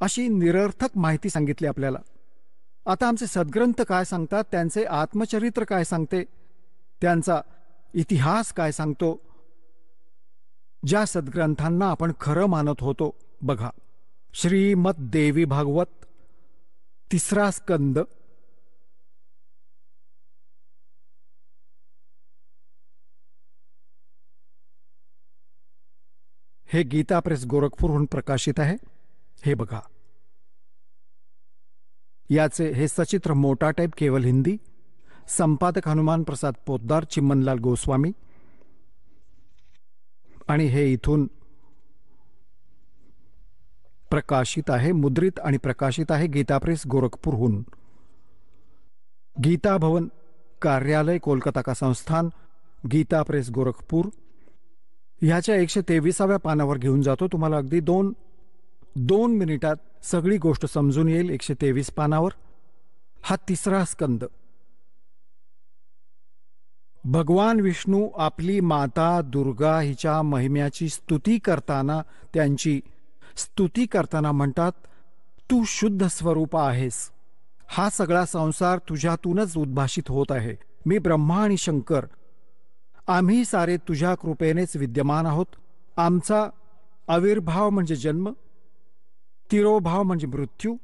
अशी निरर्थक माहिती सांगितली आपल्याला. आता आमचे सद्ग्रंथ काय सांगतात, त्यांचे आत्मचरित्र काय सांगते, त्यांचा इतिहास काय सांगतो, ज्या सद्ग्रंथांना आपण खरं मानत होतो. बघा, श्रीमद देवी भागवत 3रा स्कंद, हे गीता प्रेस गोरखपूरहून प्रकाशित आहे. हे बघा, याचे हे सचित्र मोठा टाईप, केवल हिंदी, संपादक हनुमान प्रसाद पोद्दार, चिम्मनलाल गोस्वामी. आणि हे इथून प्रकाशित आहे, मुद्रित आणि प्रकाशित आहे गीता प्रेस गोरखपूरहून. गीता भवन कार्यालय, कोलकाता का संस्थान, गीता प्रेस गोरखपूर. ह्याच्या 123व्या पानावर घेऊन जातो तुम्हाला. अगदी दोन मिनिटात सगळी गोष्ट समजून येईल. 123 पानावर हा 3रा स्कंद. भगवान विष्णू आपली माता दुर्गा हिच्या महिम्याची स्तुती करताना म्हणतात, तू शुद्ध स्वरूप आहेस. हा सगळा संसार तुझ्यातूनच उद्भाषित होत आहे. मी ब्रह्मा आणि शंकर आम्ही सारे तुझ्या कृपेनेच विद्यमान आहोत. आमचा आविर्भाव म्हणजे जन्म, तिरोभाव म्हणजे मृत्यू.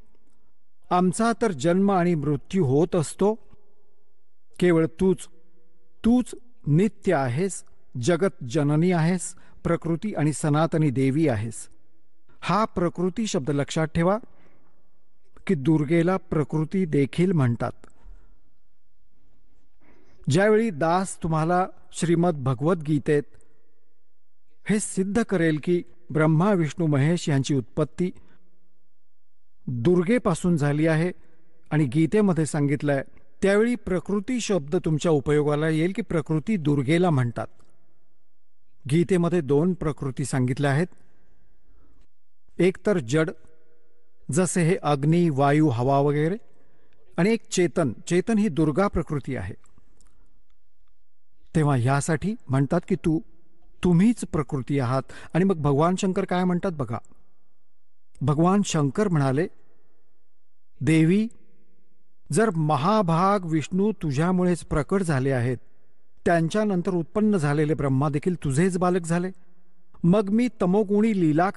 आमचा तर जन्म आणि मृत्यू होत असतो. केवळ तूच नित्य आहेस, जगत जननी आहेस, प्रकृती आणि सनातनी देवी आहेस. हा प्रकृती शब्द लक्षात ठेवा की दुर्गेला प्रकृती देखील म्हणतात. ज्यावेळी दास तुम्हाला श्रीमद भगवद्गीतेत हे सिद्ध करेल की ब्रह्मा विष्णू महेश यांची उत्पत्ती दुर्गेपासून झाली आहे आणि गीतेमध्ये सांगितलंय, त्यावेळी प्रकृती शब्द तुमच्या उपयोगाला येईल की प्रकृती दुर्गेला म्हणतात. गीतेमध्ये 2 प्रकृती सांगितल्या आहेत. एक तर जड, जसे हे अग्नी, वायू, हवा वगैरे, आणि एक चेतन ही दुर्गा प्रकृती आहे. तेव्हा ह्यासाठी म्हणतात की तुम्हीच प्रकृती आहात. आणि मग भगवान शंकर काय म्हणतात बघा. भगवान शंकर म्हणाले, देवी, जर महाभाग विष्णू तुझ्यामुळेच प्रकट झाले आहेत, त्यांच्यानंतर उत्पन्न झालेले ब्रह्मा देखील तुझेच बालक झाले, मग मी तमोगुणी लीला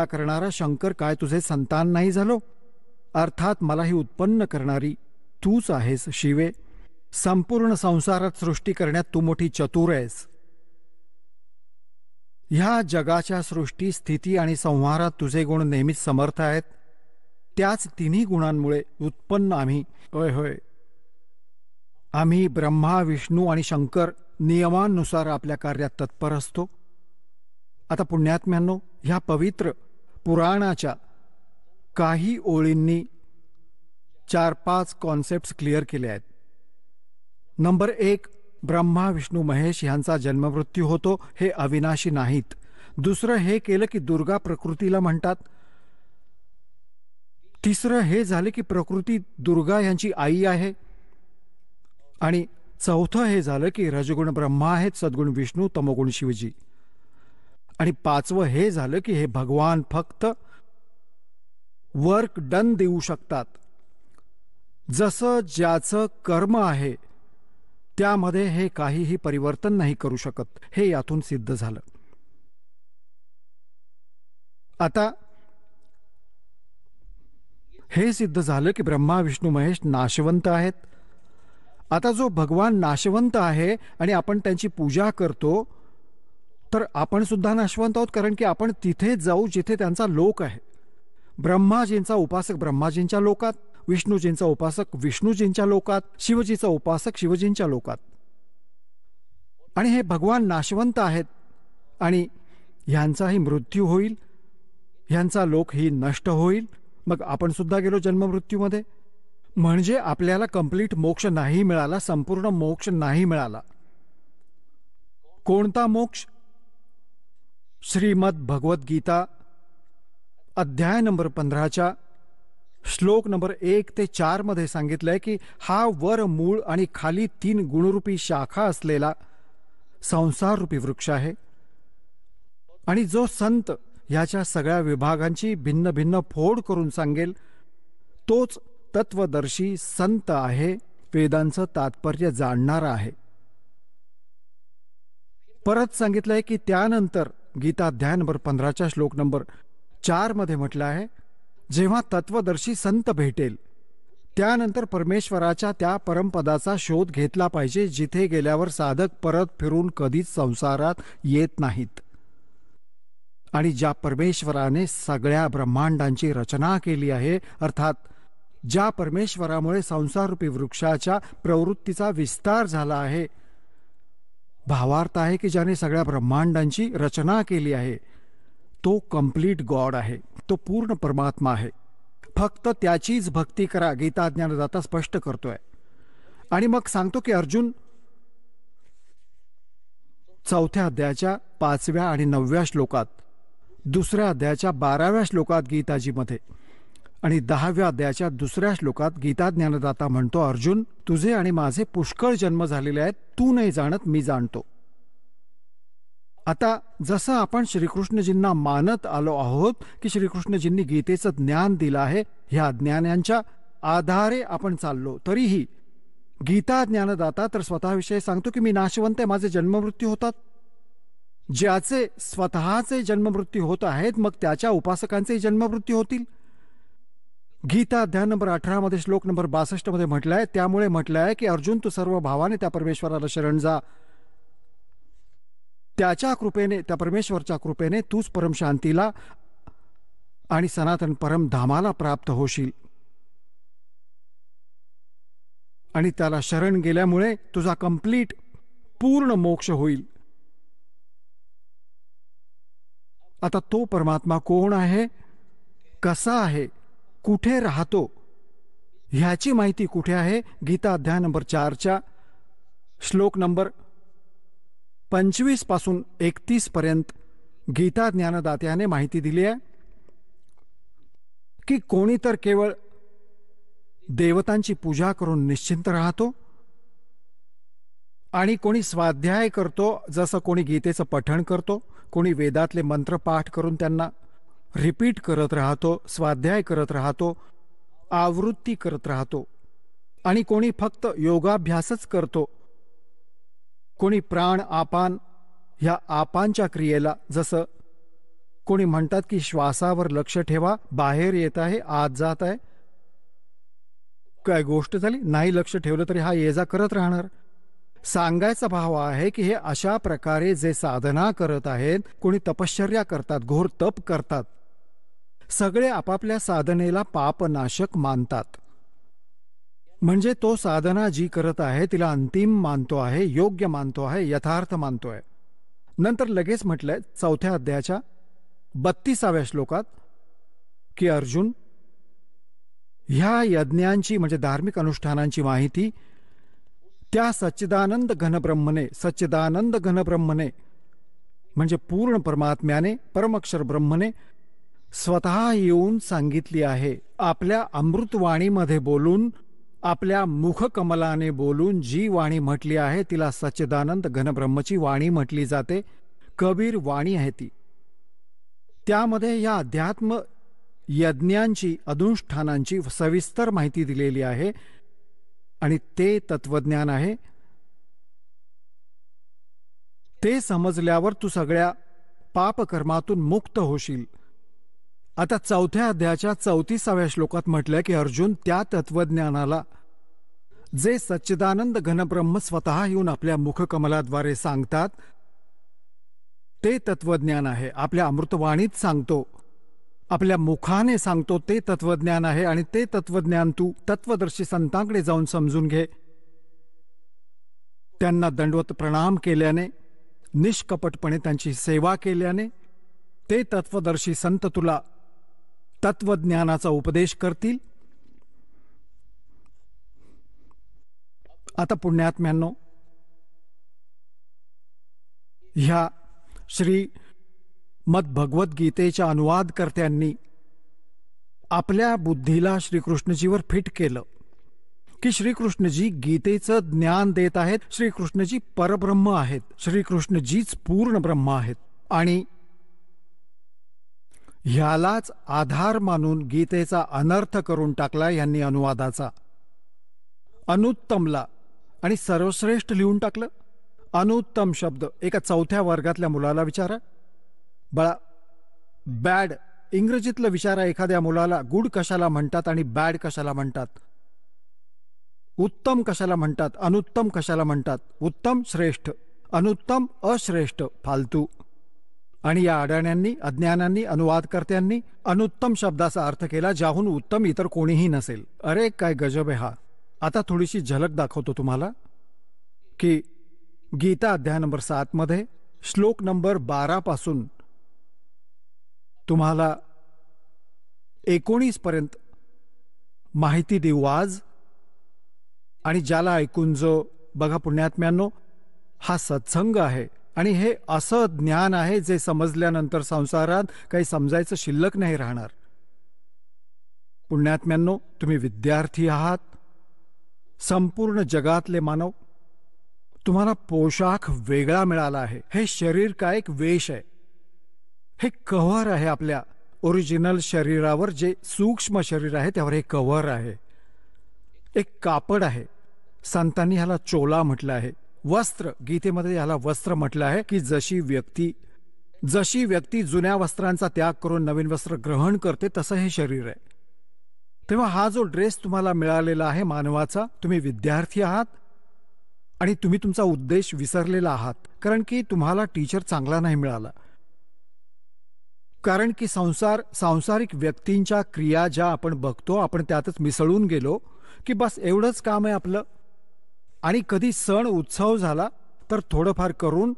करणारा शंकर काय तुझे संतान नाही झालो? अर्थात मला ही उत्पन्न करणारी तूच आहेस शिवे. संपूर्ण संसारात सृष्टी करण्यात तू मोठी चतुर आहेस. ह्या जगाच्या सृष्टी, स्थिती आणि संहारात तुझे गुण नेहमीच समर्थ आहेत. त्याच तिन्ही गुणांमुळे उत्पन्न आम्ही ब्रह्मा, विष्णू आणि शंकर नियमानुसार आपल्या कार्यात तत्पर असतो. आता पुण्यात्म्यांनो, ह्या पवित्र पुराणाच्या काही ओळींनी 4-5 कॉन्सेप्ट्स क्लिअर केले आहेत. नंबर 1, ब्रह्मा विष्णू महेश यांचा जन्ममृत्यू होतो, हे अविनाशी नाहीत. दुसरं हे केलं की दुर्गा प्रकृतीला म्हणतात. तिसरं हे झाले की प्रकृती दुर्गा यांची आई आहे. आणि चौथं हे झालं की रजगुण ब्रह्मा आहेत, सद्गुण विष्णू, तमोगुण शिवजी. आणि 5वं हे झालं की हे भगवान फक्त वर्क डन देऊ शकतात. जसं ज्याचं कर्म आहे त्यामध्ये हे काहीही परिवर्तन नाही करू शकत. हे यातून सिद्ध झालं. आता हे सिद्ध झालं की ब्रह्मा विष्णू महेश नाशवंत आहेत. आता जो भगवान नाशवंत आहे आणि आपण त्यांची पूजा करतो, तर आपण सुद्धा नाशवंत आहोत, कारण की आपण तिथे जाऊ जिथे त्यांचा लोक आहे. ब्रह्माजींचा उपासक ब्रह्माजींच्या लोकात, विष्णूजींचा उपासक विष्णूजींच्या लोकात, शिवजीचा उपासक शिवजींच्या लोकात. आणि हे भगवान नाशवंत आहेत आणि ह्यांचाही मृत्यू होईल, ह्यांचा लोक ही नष्ट होईल. मग आपण सुद्धा गेलो जन्ममृत्यूमध्ये. म्हणजे आपल्याला कंप्लीट मोक्ष नाही मिळाला, संपूर्ण मोक्ष नाही मिळाला. कोणता मोक्ष? श्रीमद भगवद्गीता अध्याय नंबर 15च्या श्लोक नंबर 1 ते 4 मध्ये सांगितलंय की हा वर मूळ आणि खाली 3 गुणरूपी शाखा असलेला संसार रूपी वृक्ष आहे. आणि जो संत ह्याच्या सगळ्या विभागांची भिन्न भिन्न फोड करून सांगेल तोच तत्वदर्शी संत आहे, वेदांचं तात्पर्य जाणणारा आहे. परत सांगितलंय की त्यानंतर गीताध्याय नंबर 15च्या श्लोक नंबर 4 मध्ये म्हटलं आहे, जेव्हा तत्वदर्शी संत भेटेल त्यानंतर परमेश्वराच्या त्या परमपदाचा शोध घेतला पाहिजे, जिथे गेल्यावर साधक परत फिरून कधीच संसारात येत नाहीत. आणि ज्या परमेश्वराने सगळ्या ब्रह्मांडांची रचना केली आहे, अर्थात ज्या परमेश्वरामुळे संसाररूपी वृक्षाच्या प्रवृत्तीचा विस्तार झाला आहे, भावार्थ आहे की ज्याने सगळ्या ब्रह्मांडांची रचना केली आहे, तो कंप्लीट गॉड आहे, तो पूर्ण परमात्मा आहे. फक्त त्याचीच भक्ती करा, गीता ज्ञानदाता स्पष्ट करतोय. आणि मग सांगतो की अर्जुन, 4थ्या अध्यायाच्या 5व्या आणि 9व्या श्लोकात, 2ऱ्या अध्यायाच्या 12व्या श्लोकात गीताजीमध्ये आणि 10व्या अध्यायाच्या 2ऱ्या श्लोकात गीता ज्ञानदाता म्हणतो, अर्जुन, तुझे आणि माझे पुष्कळ जन्म झालेले आहेत, तू नाही जाणत, मी जाणतो. आता जसं आपण श्रीकृष्णजींना मानत आलो आहोत की श्रीकृष्णजींनी गीतेचं ज्ञान दिलं आहे, ह्या ज्ञानांच्या आधारे आपण चाललो, तरीही गीता ज्ञानदाता तर स्वतःविषयी सांगतो की मी नाशवंत आहे, माझे जन्ममृत्यू होतात. ज्याचे स्वतःचे जन्ममृत्यू होत आहेत, मग त्याच्या उपासकांचे जन्ममृत्यू होतील. गीता अध्याय नंबर 18 मध्ये श्लोक नंबर 62 मध्ये म्हटलंय, त्यामुळे म्हटलंय की अर्जुन, तू सर्व भावाने त्या परमेश्वराला शरण जा, त्याच्या कृपेने, त्या परमेश्वरच्या कृपेने तूच परमशांतीला आणि सनातन परमधामाला प्राप्त होशील. आणि त्याला शरण गेल्यामुळे तुझा कंप्लीट पूर्ण मोक्ष होईल. आता तो परमात्मा कोण आहे, कसा आहे, कुठे राहतो, ह्याची माहिती कुठे आहे? गीता अध्याय नंबर 4च्या श्लोक नंबर 25 पासून 31 पर्यंत गीता ज्ञानदात्याने माहिती दिली आहे की कोणी तर केवळ देवतांची पूजा करून निश्चिंत राहतो, आणि कोणी स्वाध्याय करतो, जसं कोणी गीतेचं पठण करतो, कोणी वेदातले मंत्र पाठ करून त्यांना रिपीट करत राहतो, स्वाध्याय करत राहतो, आवृत्ती करत राहतो, आणि कोणी फक्त योगाभ्यासच करतो. कोणी प्राण आपान ह्या आपांच्या क्रियेला, जसं कोणी म्हणतात की श्वासावर लक्ष ठेवा, बाहेर येत आहे, आत जात आहे, काय गोष्ट झाली, नाही लक्ष ठेवलं तरी हा ये जा करत राहणार. सांगायचा भाव आहे की हे अशा प्रकारे जे साधना करत आहेत, कोणी तपश्चर्या करतात, घोर तप करतात, सगळे आपापल्या साधनेला पापनाशक मानतात. म्हणजे तो साधना जी करत आहे तिला अंतिम मानतो आहे, योग्य मानतो आहे, यथार्थ मानतोय. नंतर लगेच म्हटलंय 4थ्या अध्यायाच्या 32व्या श्लोकात की अर्जुन, ह्या यज्ञांची म्हणजे धार्मिक अनुष्ठानांची माहिती त्या सच्चिदानंद घनब्रह्मने, सच्चिदानंद घनब्रह्मने म्हणजे पूर्ण परमात्म्याने, परमक्षर ब्रह्मने स्वतः येऊन सांगितली आहे. आपल्या अमृतवाणीमध्ये बोलून, आपल्या मुखकमलाने बोलून जी वाणी म्हटली आहे तिला सच्चिदानंद घनब्रह्मची वाणी म्हटली जाते. कबीर वाणी आहे ती. त्यामध्ये या अध्यात्म यज्ञांची, अनुष्ठानांची सविस्तर माहिती दिलेली आहे, आणि ते तत्वज्ञान आहे. ते समजल्यावर तू सगळ्या पापकर्मातून मुक्त होशील. आता 4थ्या अध्यायाच्या 34व्या श्लोकात म्हटलंय की अर्जुन, त्या तत्वज्ञानाला जे सच्चिदानंद घनब्रह्म स्वतः येऊन आपल्या मुखकमलाद्वारे सांगतात, ते तत्वज्ञान आहे. आपल्या अमृतवाणीत सांगतो, आपल्या मुखाने सांगतो, ते तत्वज्ञान आहे. आणि ते तत्वज्ञान तू तत्वदर्शी संतांकडे जाऊन समजून घे. त्यांना दंडवत प्रणाम केल्याने, निष्कपटपणे त्यांची सेवा केल्याने ते तत्वदर्शी संत तुला तत्वज्ञानाचा उपदेश करतील. आता पुण्यात्म्यांनो, ह्या श्री मद भगवद्गीतेच्या अनुवादकर्त्यांनी आपल्या बुद्धीला श्रीकृष्णजीवर फिट केलं. की श्रीकृष्णजी गीतेचं ज्ञान देत आहेत. श्रीकृष्णजी परब्रह्म आहेत. श्रीकृष्णजीच पूर्ण ब्रह्म आहेत. आणि ह्यालाच आधार मानून गीतेचा अनर्थ करून टाकला यांनी अनुवादाचा. अनुत्तमला आणि सर्वश्रेष्ठ लिहून टाकलं. अनुत्तम शब्द एका 4थ्या वर्गातल्या मुलाला विचारा. बळा, बॅड इंग्रजीतलं विचारा एखाद्या मुलाला, गुड कशाला म्हणतात आणि बॅड कशाला म्हणतात, उत्तम कशाला म्हणतात, अनुत्तम कशाला म्हणतात. उत्तम श्रेष्ठ, अनुत्तम अश्रेष्ठ, फालतू. आणि या अडाण्यांनी, अज्ञानांनी, अनुवादकर्त्यांनी अनुत्तम शब्दाचा अर्थ केला ज्याहून उत्तम इतर कोणीही नसेल. अरे काय गजब आहे हा. आता थोडीशी झलक दाखवतो तुम्हाला की गीता अध्याय नंबर 7 मध्ये श्लोक नंबर 12 पासून तुम्हाला 19 पर्यंत माहिती देऊ आज. आणि ज्याला ऐकून जो, बघा पुण्यात्म्यांनो, हा सत्संग आहे आणि हे असं ज्ञान आहे जे समजल्यानंतर संसारात काही समजायचं शिल्लक नाही राहणार. पुण्यात्म्यांनो, तुम्ही विद्यार्थी आहात. संपूर्ण जगातले मानव, तुम्हाला पोशाख वेगळा मिळाला आहे. हे शरीर काय एक वेश आहे. हे कव्हर आहे आपल्या ओरिजिनल शरीरावर. जे सूक्ष्म शरीर आहे त्यावर हे कव्हर आहे, एक कापड आहे. संतांनी ह्याला चोला म्हटलं आहे. वस्त्र, गीतेमध्ये ह्याला वस्त्र म्हटलं आहे. की जशी व्यक्ती जुन्या वस्त्रांचा त्याग करून नवीन वस्त्र ग्रहण करते तसं हे शरीर आहे. तेव्हा हा जो ड्रेस तुम्हाला मिळालेला आहे मानवाचा, तुम्ही विद्यार्थी आहात आणि तुम्ही तुमचा उद्देश विसरलेला आहात. कारण की तुम्हाला टीचर चांगला नाही मिळाला. कारण की सांसारिक व्यक्तींच्या क्रिया ज्या आपण बघतो, आपण त्यातच मिसळून गेलो की बस एवढंच काम आहे आपलं. आणि कधी सण उत्सव झाला तर थोडंफार करून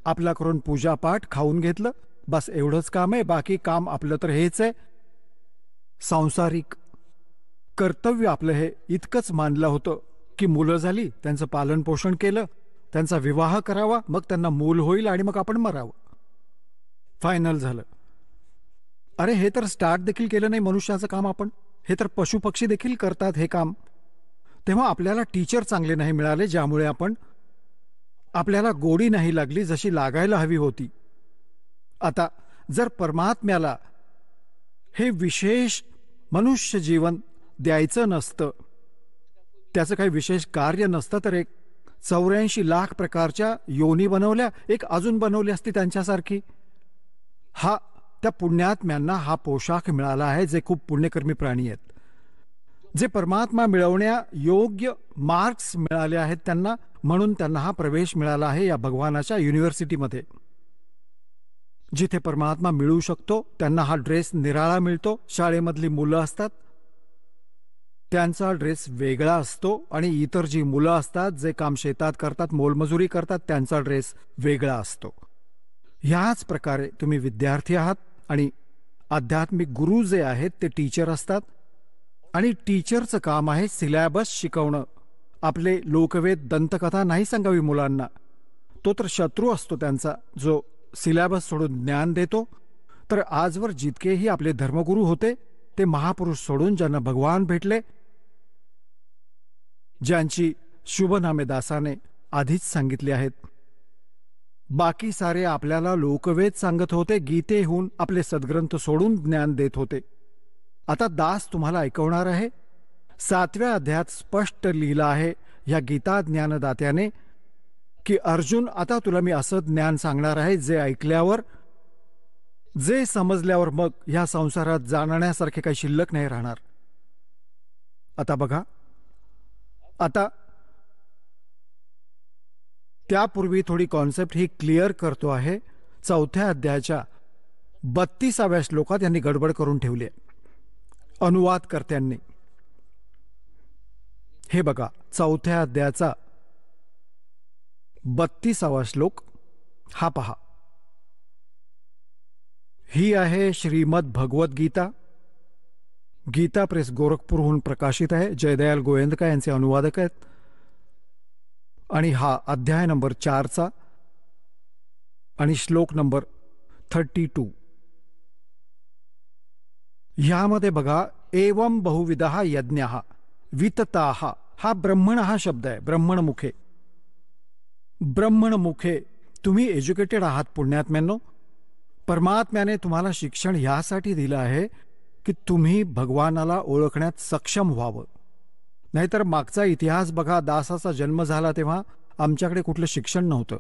आपल्याकडून पूजापाठ खाऊन घेतलं, बस एवढंच काम आहे. बाकी काम आपलं तर हेच आहे. सांसारिक कर्तव्य आपलं हे इतकंच मानलं होतं की मुलं झाली, त्यांचं पालन पोषण केलं, त्यांचा विवाह करावा, मग त्यांना मूल होईल आणि मग आपण मरावं. फायनल झालं. अरे हे तर स्टार्ट देखील केलं नाही मनुष्याचं काम आपण. हे तर पशुपक्षी देखील करतात हे काम. तेव्हा आपल्याला टीचर चांगले नाही मिळाले ज्यामुळे आपल्याला गोडी नाही लागली जशी लागायला हवी होती. आता जर परमात्म्याला हे विशेष मनुष्य जीवन द्यायचं नसतं, त्याचं काही विशेष कार्य नसतं, तर एक 84 लाख प्रकारच्या योनी बनवल्या, एक अजून बनवली असती त्यांच्यासारखी. त्या पुण्यात्म्यांना हा पोशाख मिळाला आहे जे खूप पुण्यकर्मी प्राणी आहेत, जे परमात्मा मिळवण्या योग्य मार्क्स मिळाले आहेत त्यांना, म्हणून त्यांना हा प्रवेश मिळाला आहे या भगवानाच्या युनिव्हर्सिटीमध्ये. जिथे परमात्मा मिळू शकतो त्यांना हा ड्रेस निराळा मिळतो. शाळेमधली मुलं असतात त्यांचा ड्रेस वेगळा असतो आणि इतर जी मुलं असतात जे काम शेतात करतात, मोलमजुरी करतात, त्यांचा ड्रेस वेगळा असतो. ह्याच प्रकारे तुम्ही विद्यार्थी आहात आणि आध्यात्मिक गुरु जे आहेत ते टीचर असतात. आणि टीचरचं काम आहे सिलॅबस शिकवणं. आपले लोकवेद दंतकथा नाही सांगावी मुलांना, तो तर शत्रू असतो त्यांचा, जो सिलॅबस सोडून ज्ञान देतो. तर आजवर जितकेही आपले धर्मगुरू होते ते महापुरुष सोडून ज्यांना भगवान भेटले, ज्यांची शुभनामे दासाने आधीच सांगितली आहेत. बाकी सारे आपल्याला लोकवेद सांगत होते, गीतेहून आपले सद्ग्रंथ सोडून ज्ञान देत होते. आता दास तुम्हाला ऐकवणार आहे. 7व्या अध्यायात स्पष्ट लिहिलं आहे ह्या गीता ज्ञानदात्याने की अर्जुन, आता तुला मी असं ज्ञान सांगणार आहे जे ऐकल्यावर, जे समजल्यावर मग ह्या संसारात जाणण्यासारखे काही शिल्लक नाही राहणार. आता बघा, आता त्यापूर्वी थोडी कॉन्सेप्ट ही क्लिअर करतो आहे. 4थ्या अध्यायाच्या 32व्या श्लोकात यांनी गडबड करून ठेवली आहे अनुवादकर्त्यांनी. हे बघा, 4थ्या अध्यायाचा 32वा श्लोक हा पहा. ही आहे श्रीमद भगवत गीता. गीता प्रेस गोरखपूरहून प्रकाशित आहे. जयदयाल गोयंदका यांचे अनुवादक आहेत. आणि हा अध्याय नंबर 4चा आणि श्लोक नंबर 32. ह्यामध्ये बघा, एवं बहुविधः यज्ञः वितताः, हा ब्रह्मण हा शब्द आहे. ब्रह्मणमुखे. ब्रह्मणमुखे. तुम्ही एज्युकेटेड आहात पुण्यात्म्यांनो. परमात्म्याने तुम्हाला शिक्षण ह्यासाठी दिलं आहे की तुम्ही भगवानाला ओळखण्यात सक्षम व्हावं. नाहीतर मागचा इतिहास बघा. दासाचा जन्म झाला तेव्हा आमच्याकडे कुठलं शिक्षण नव्हतं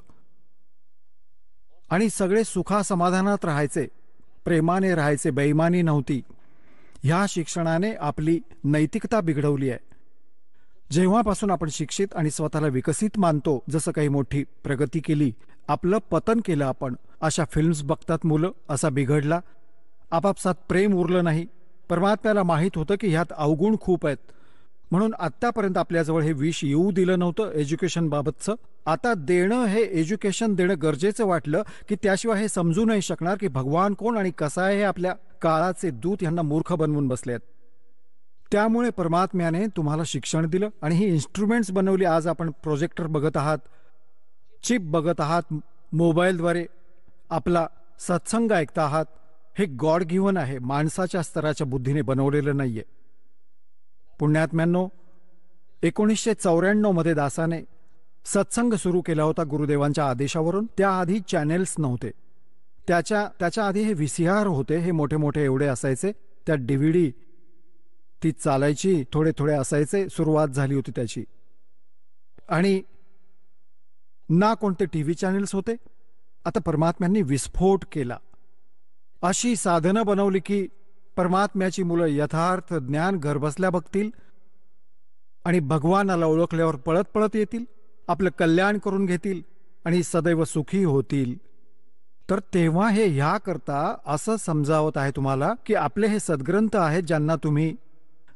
आणि सगळे सुखासमाधानात राहायचे, प्रेमाने राहायचे, बेईमानी नव्हती. ह्या शिक्षणाने आपली नैतिकता बिघडवली आहे. जेव्हापासून आपण शिक्षित आणि स्वतःला विकसित मानतो, जसं काही मोठी प्रगती केली, आपलं पतन केलं आपण. अशा फिल्म्स बघतात मुलं, असा बिघडला. आपापसात प्रेम उरलं नाही. परमात्म्याला माहीत होतं की ह्यात अवगुण खूप आहेत, म्हणून आत्तापर्यंत आपल्याजवळ हे विष येऊ दिलं नव्हतं एज्युकेशन बाबतचं. आता देणं, हे एज्युकेशन देणं गरजेचं वाटलं की त्याशिवाय हे समजू नाही शकणार की भगवान कोण आणि कसा आहे. हे आपल्या काळाचे दूत ह्यांना मूर्ख बनवून बसले आहेत. त्यामुळे परमात्म्याने तुम्हाला शिक्षण दिलं आणि ही इन्स्ट्रुमेंट्स बनवली. आज आपण प्रोजेक्टर बघत आहात, चिप बघत आहात, मोबाईलद्वारे आपला सत्संग ऐकता आहात. हे गॉड गिव्हन आहे, माणसाच्या स्तराच्या बुद्धीने बनवलेलं नाहीये. पुण्यात्म्यांनो, 1994 मध्ये दासाने सत्संग सुरू केला होता गुरुदेवांच्या आदेशावरून. त्याआधी चॅनेल्स नव्हते. त्याच्या आधी हे VCR होते. हे मोठे मोठे एवढे असायचे. त्यात DVD ती चालायची, थोडे थोडे असायचे. सुरुवात झाली होती त्याची. आणि ना कोणते TV चॅनेल्स होते. आता परमात्म्यांनी विस्फोट केला. अशी साधनं बनवली की परमात्म्याची मुलं यथार्थ ज्ञान घरबसल्या बघतील आणि भगवानाला ओळखल्यावर पळत पळत येतील, आपलं कल्याण करून घेतील आणि सदैव सुखी होतील. तर तेव्हा हे ह्याकरता असं समजावत आहे तुम्हाला की आपले हे सद्ग्रंथ आहेत, ज्यांना तुम्ही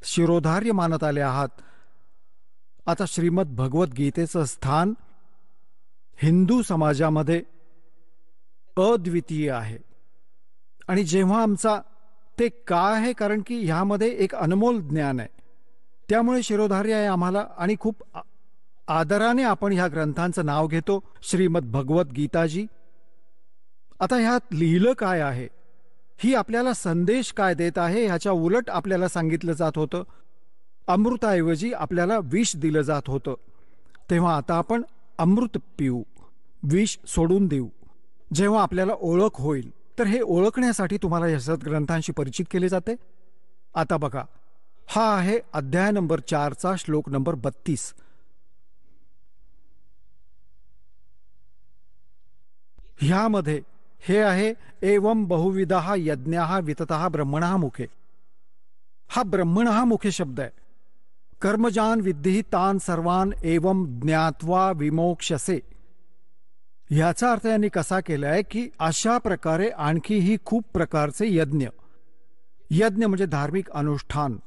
शिरोधार्य मानत आले आहात. आता श्रीमद भगवद्गीतेचं स्थान हिंदू समाजामध्ये अद्वितीय आहे. आणि जेव्हा आमचा ते का आहे, कारण की ह्यामध्ये एक अनमोल ज्ञान आहे. त्यामुळे शिरोधार्य आहे आम्हाला आणि खूप आदराने आपण ह्या ग्रंथांचं नाव घेतो, श्रीमद भगवद्गीताजी. आता ह्यात लिहिलं काय आहे, ही आपल्याला संदेश काय देत आहे, ह्याच्या उलट आपल्याला सांगितलं जात होतं. अमृताऐवजी आपल्याला विष दिलं जात होतं. तेव्हा आता आपण अमृत पिऊ, विष सोडून देऊ. जेव्हा आपल्याला ओळख होईल, तर हे ओळखण्यासाठी तुम्हाला या सद्ग्रंथांशी परिचित केले जाते. आता बघा, हा आहे अध्याय नंबर 4चा श्लोक नंबर 32. ह्यामध्ये हे आहे, एवं बहुविधाः यज्ञाः वितताः ब्रह्मणः मुखे. हा ब्रह्मणः मुखे शब्द आहे. कर्मजान विद्धि तान सर्वान एवं ज्ञात्वा विमोक्षसे. ह्याचा अर्थ यांनी कसा केलाय की अशा प्रकारे आणखीही खूप प्रकारचे यज्ञ म्हणजे धार्मिक अनुष्ठान.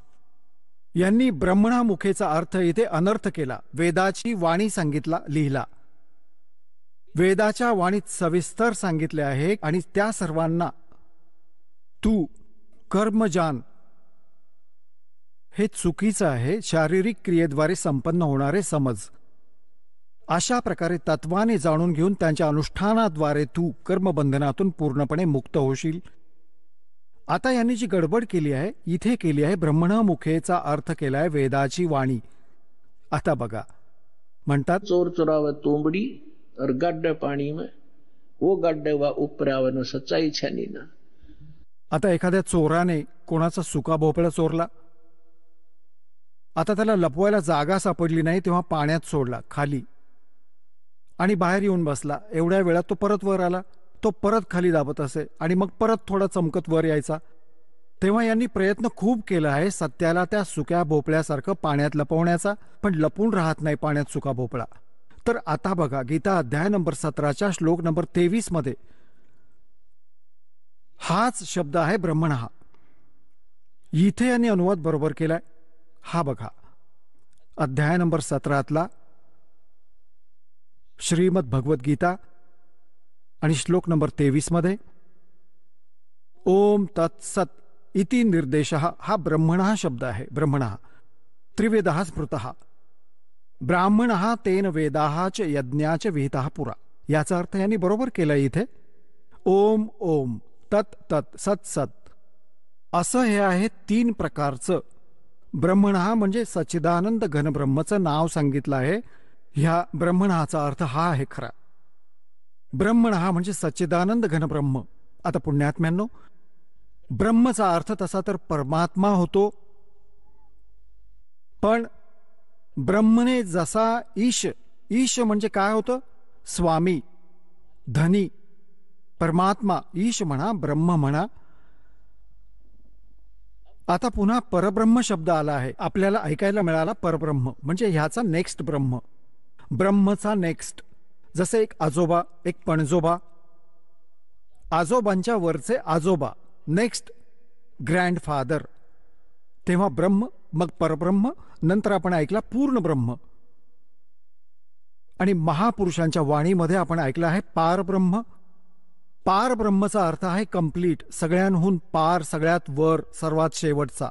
यांनी ब्रह्मणा मुखेचा अर्थ इथे अनर्थ केला. वेदाची वाणी लिहिला. वेदाच्या वाणीत सविस्तर सांगितले आहे आणि त्या सर्वांना तू कर्मजान, हे चुकीचं आहे. शारीरिक क्रियेद्वारे संपन्न होणारे समज. अशा प्रकारे तत्वाने जाणून घेऊन त्यांच्या अनुष्ठानाद्वारे तू कर्मबंधनातून पूर्णपणे मुक्त होशील. आता यांनी जी गडबड केली आहे, इथे केली आहे ब्रह्मणमुखेचा अर्थ केलाय वेदाची वाणी. आता बघा, म्हणतात चोर चुराव तोंबडी और गड्ढे पाणी में वो गड्ढे वा उपरावन सच्चाई छानी ना. आता एखाद्या चोराने कोणाचा सुका भोपळा चोरला. आता त्याला लपवायला जागा सापडली नाही, तेव्हा पाण्यात सोडला खाली आणि बाहेर येऊन बसला. एवढ्या वेळात तो परत वर आला. तो परत खाली दाबत असे आणि मग परत थोडा चमकत वर यायचा. तेव्हा यांनी प्रयत्न खूप केला आहे सत्याला त्या सुक्या भोपळ्यासारखं पाण्यात लपवण्याचा, पण लपून राहत नाही पाण्यात सुका भोपळा. तर आता बघा, गीता अध्याय नंबर 17च्या श्लोक नंबर 23 मध्ये हाच शब्द आहे ब्रह्मणः. इथे यांनी अनुवाद बरोबर केलाय. हा बघा, अध्याय नंबर 17तला श्रीमद भगवद्गीता आणि श्लोक नंबर 23 मध्ये ओम तत्सत इति निर्देशः. हा ब्रह्मणः शब्द आहे. ब्रह्मणः त्रिवेदः स्मृतः ब्राह्मणः तेन वेदाः च यज्ञाच विहितः पुरा. याचा अर्थ यांनी बरोबर केला इथे. ओम ओम, तत् तत्, सत सत, असं हे आहे 3 प्रकारचं ब्रह्मणा म्हणजे सच्चिदानंद घनब्रह्मचं नाव सांगितलं आहे. ह्या ब्रह्मणाचा अर्थ हा आहे खरा. ब्रह्मणा म्हणजे सच्चिदानंद घनब्रह्म. आता पुण्यात्म्यांनो, ब्रह्मचा अर्थ तसा तर परमात्मा होतो, पण ब्रह्मने जसा ईश, ईश म्हणजे काय होतं? स्वामी, धनी, परमात्मा. ईश म्हणा, ब्रह्म म्हणा. आता पुन्हा परब्रह्म शब्द आला आहे, आपल्याला ऐकायला मिळाला. परब्रह्म म्हणजे ह्याचा नेक्स्ट ब्रह्म, ब्रह्मचा नेक्स्ट. जसे एक आजोबा, एक पणजोबा, आजोबांच्या वरचे आजोबा, नेक्स्ट ग्रँडफादर. तेव्हा ब्रह्म, मग परब्रह्म, नंतर आपण ऐकला पूर्ण ब्रह्म. आणि महापुरुषांच्या वाणीमध्ये आपण ऐकलं आहे पारब्रह्म. पारब्रह्मचा अर्थ आहे कंप्लीट, सगळ्यांहून पार, सगळ्यात वर, सर्वात शेवटचा.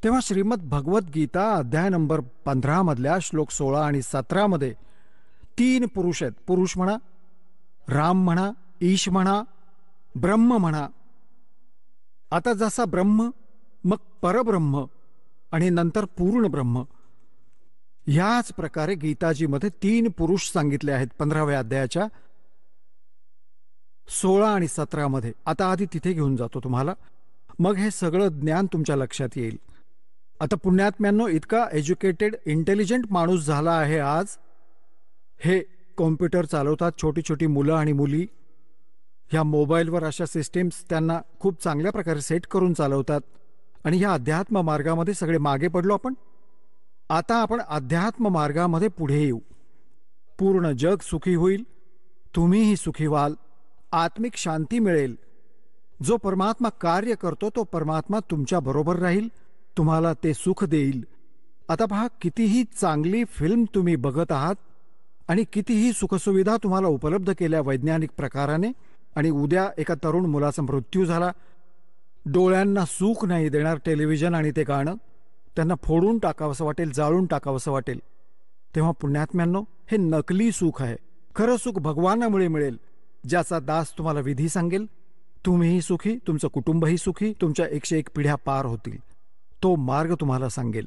तेव्हा श्रीमद भगवद्गीता अध्याय नंबर 15 मधल्या श्लोक 16 आणि 17 मध्ये 3 पुरुष आहेत. पुरुष म्हणा, राम म्हणा, ईश म्हणा, ब्रह्म म्हणा. आता जसा ब्रह्म, मग परब्रह्म आणि नंतर पूर्ण ब्रह्म. ह्याच प्रकारे गीताजीमध्ये 3 पुरुष सांगितले आहेत 15व्या अध्यायाच्या 16 आणि 17 मध्ये. आता आधी तिथे घेऊन जातो तुम्हाला, मग हे सगळं ज्ञान तुमच्या लक्षात येईल. आता पुण्यात्म्यांनो, इतका एज्युकेटेड, इंटेलिजंट माणूस झाला आहे आज. हे कॉम्प्युटर चालवतात, छोटी छोटी मुलं आणि मुली. ह्या मोबाईलवर अशा सिस्टीम्स त्यांना खूप चांगल्या प्रकारे सेट करून चालवतात. आणि ह्या अध्यात्म मार्गामध्ये सगळे मागे पडलो आपण. आता आपण अध्यात्म मार्गामध्ये पुढे येऊ. पूर्ण जग सुखी होईल, तुम्हीही सुखी व्हाल, आत्मिक शांती मिळेल. जो परमात्मा कार्य करतो तो परमात्मा तुमच्या बरोबर राहील, तुम्हाला ते सुख देईल. आता पहा, कितीही चांगली फिल्म तुम्ही बघत आहात आणि कितीही सुखसुविधा तुम्हाला उपलब्ध केल्या वैज्ञानिक प्रकाराने, आणि उद्या एका तरुण मुलाचा मृत्यू झाला, डोळ्यांना सुख नाही देणार टेलिव्हिजन आणि ते गाणं, त्यांना फोडून टाकावंसं वाटेल, जाळून टाकावंसं वाटेल. तेव्हा पुण्यात्म्यांनो, हे नकली सुख आहे. खरं सुख भगवानामुळे मिळेल, ज्याचा दास तुम्हाला विधी सांगेल. तुम्हीही सुखी, तुमचं कुटुंबही सुखी, तुमच्या 101 पिढ्या पार होतील. तो मार्ग तुम्हाला सांगेल.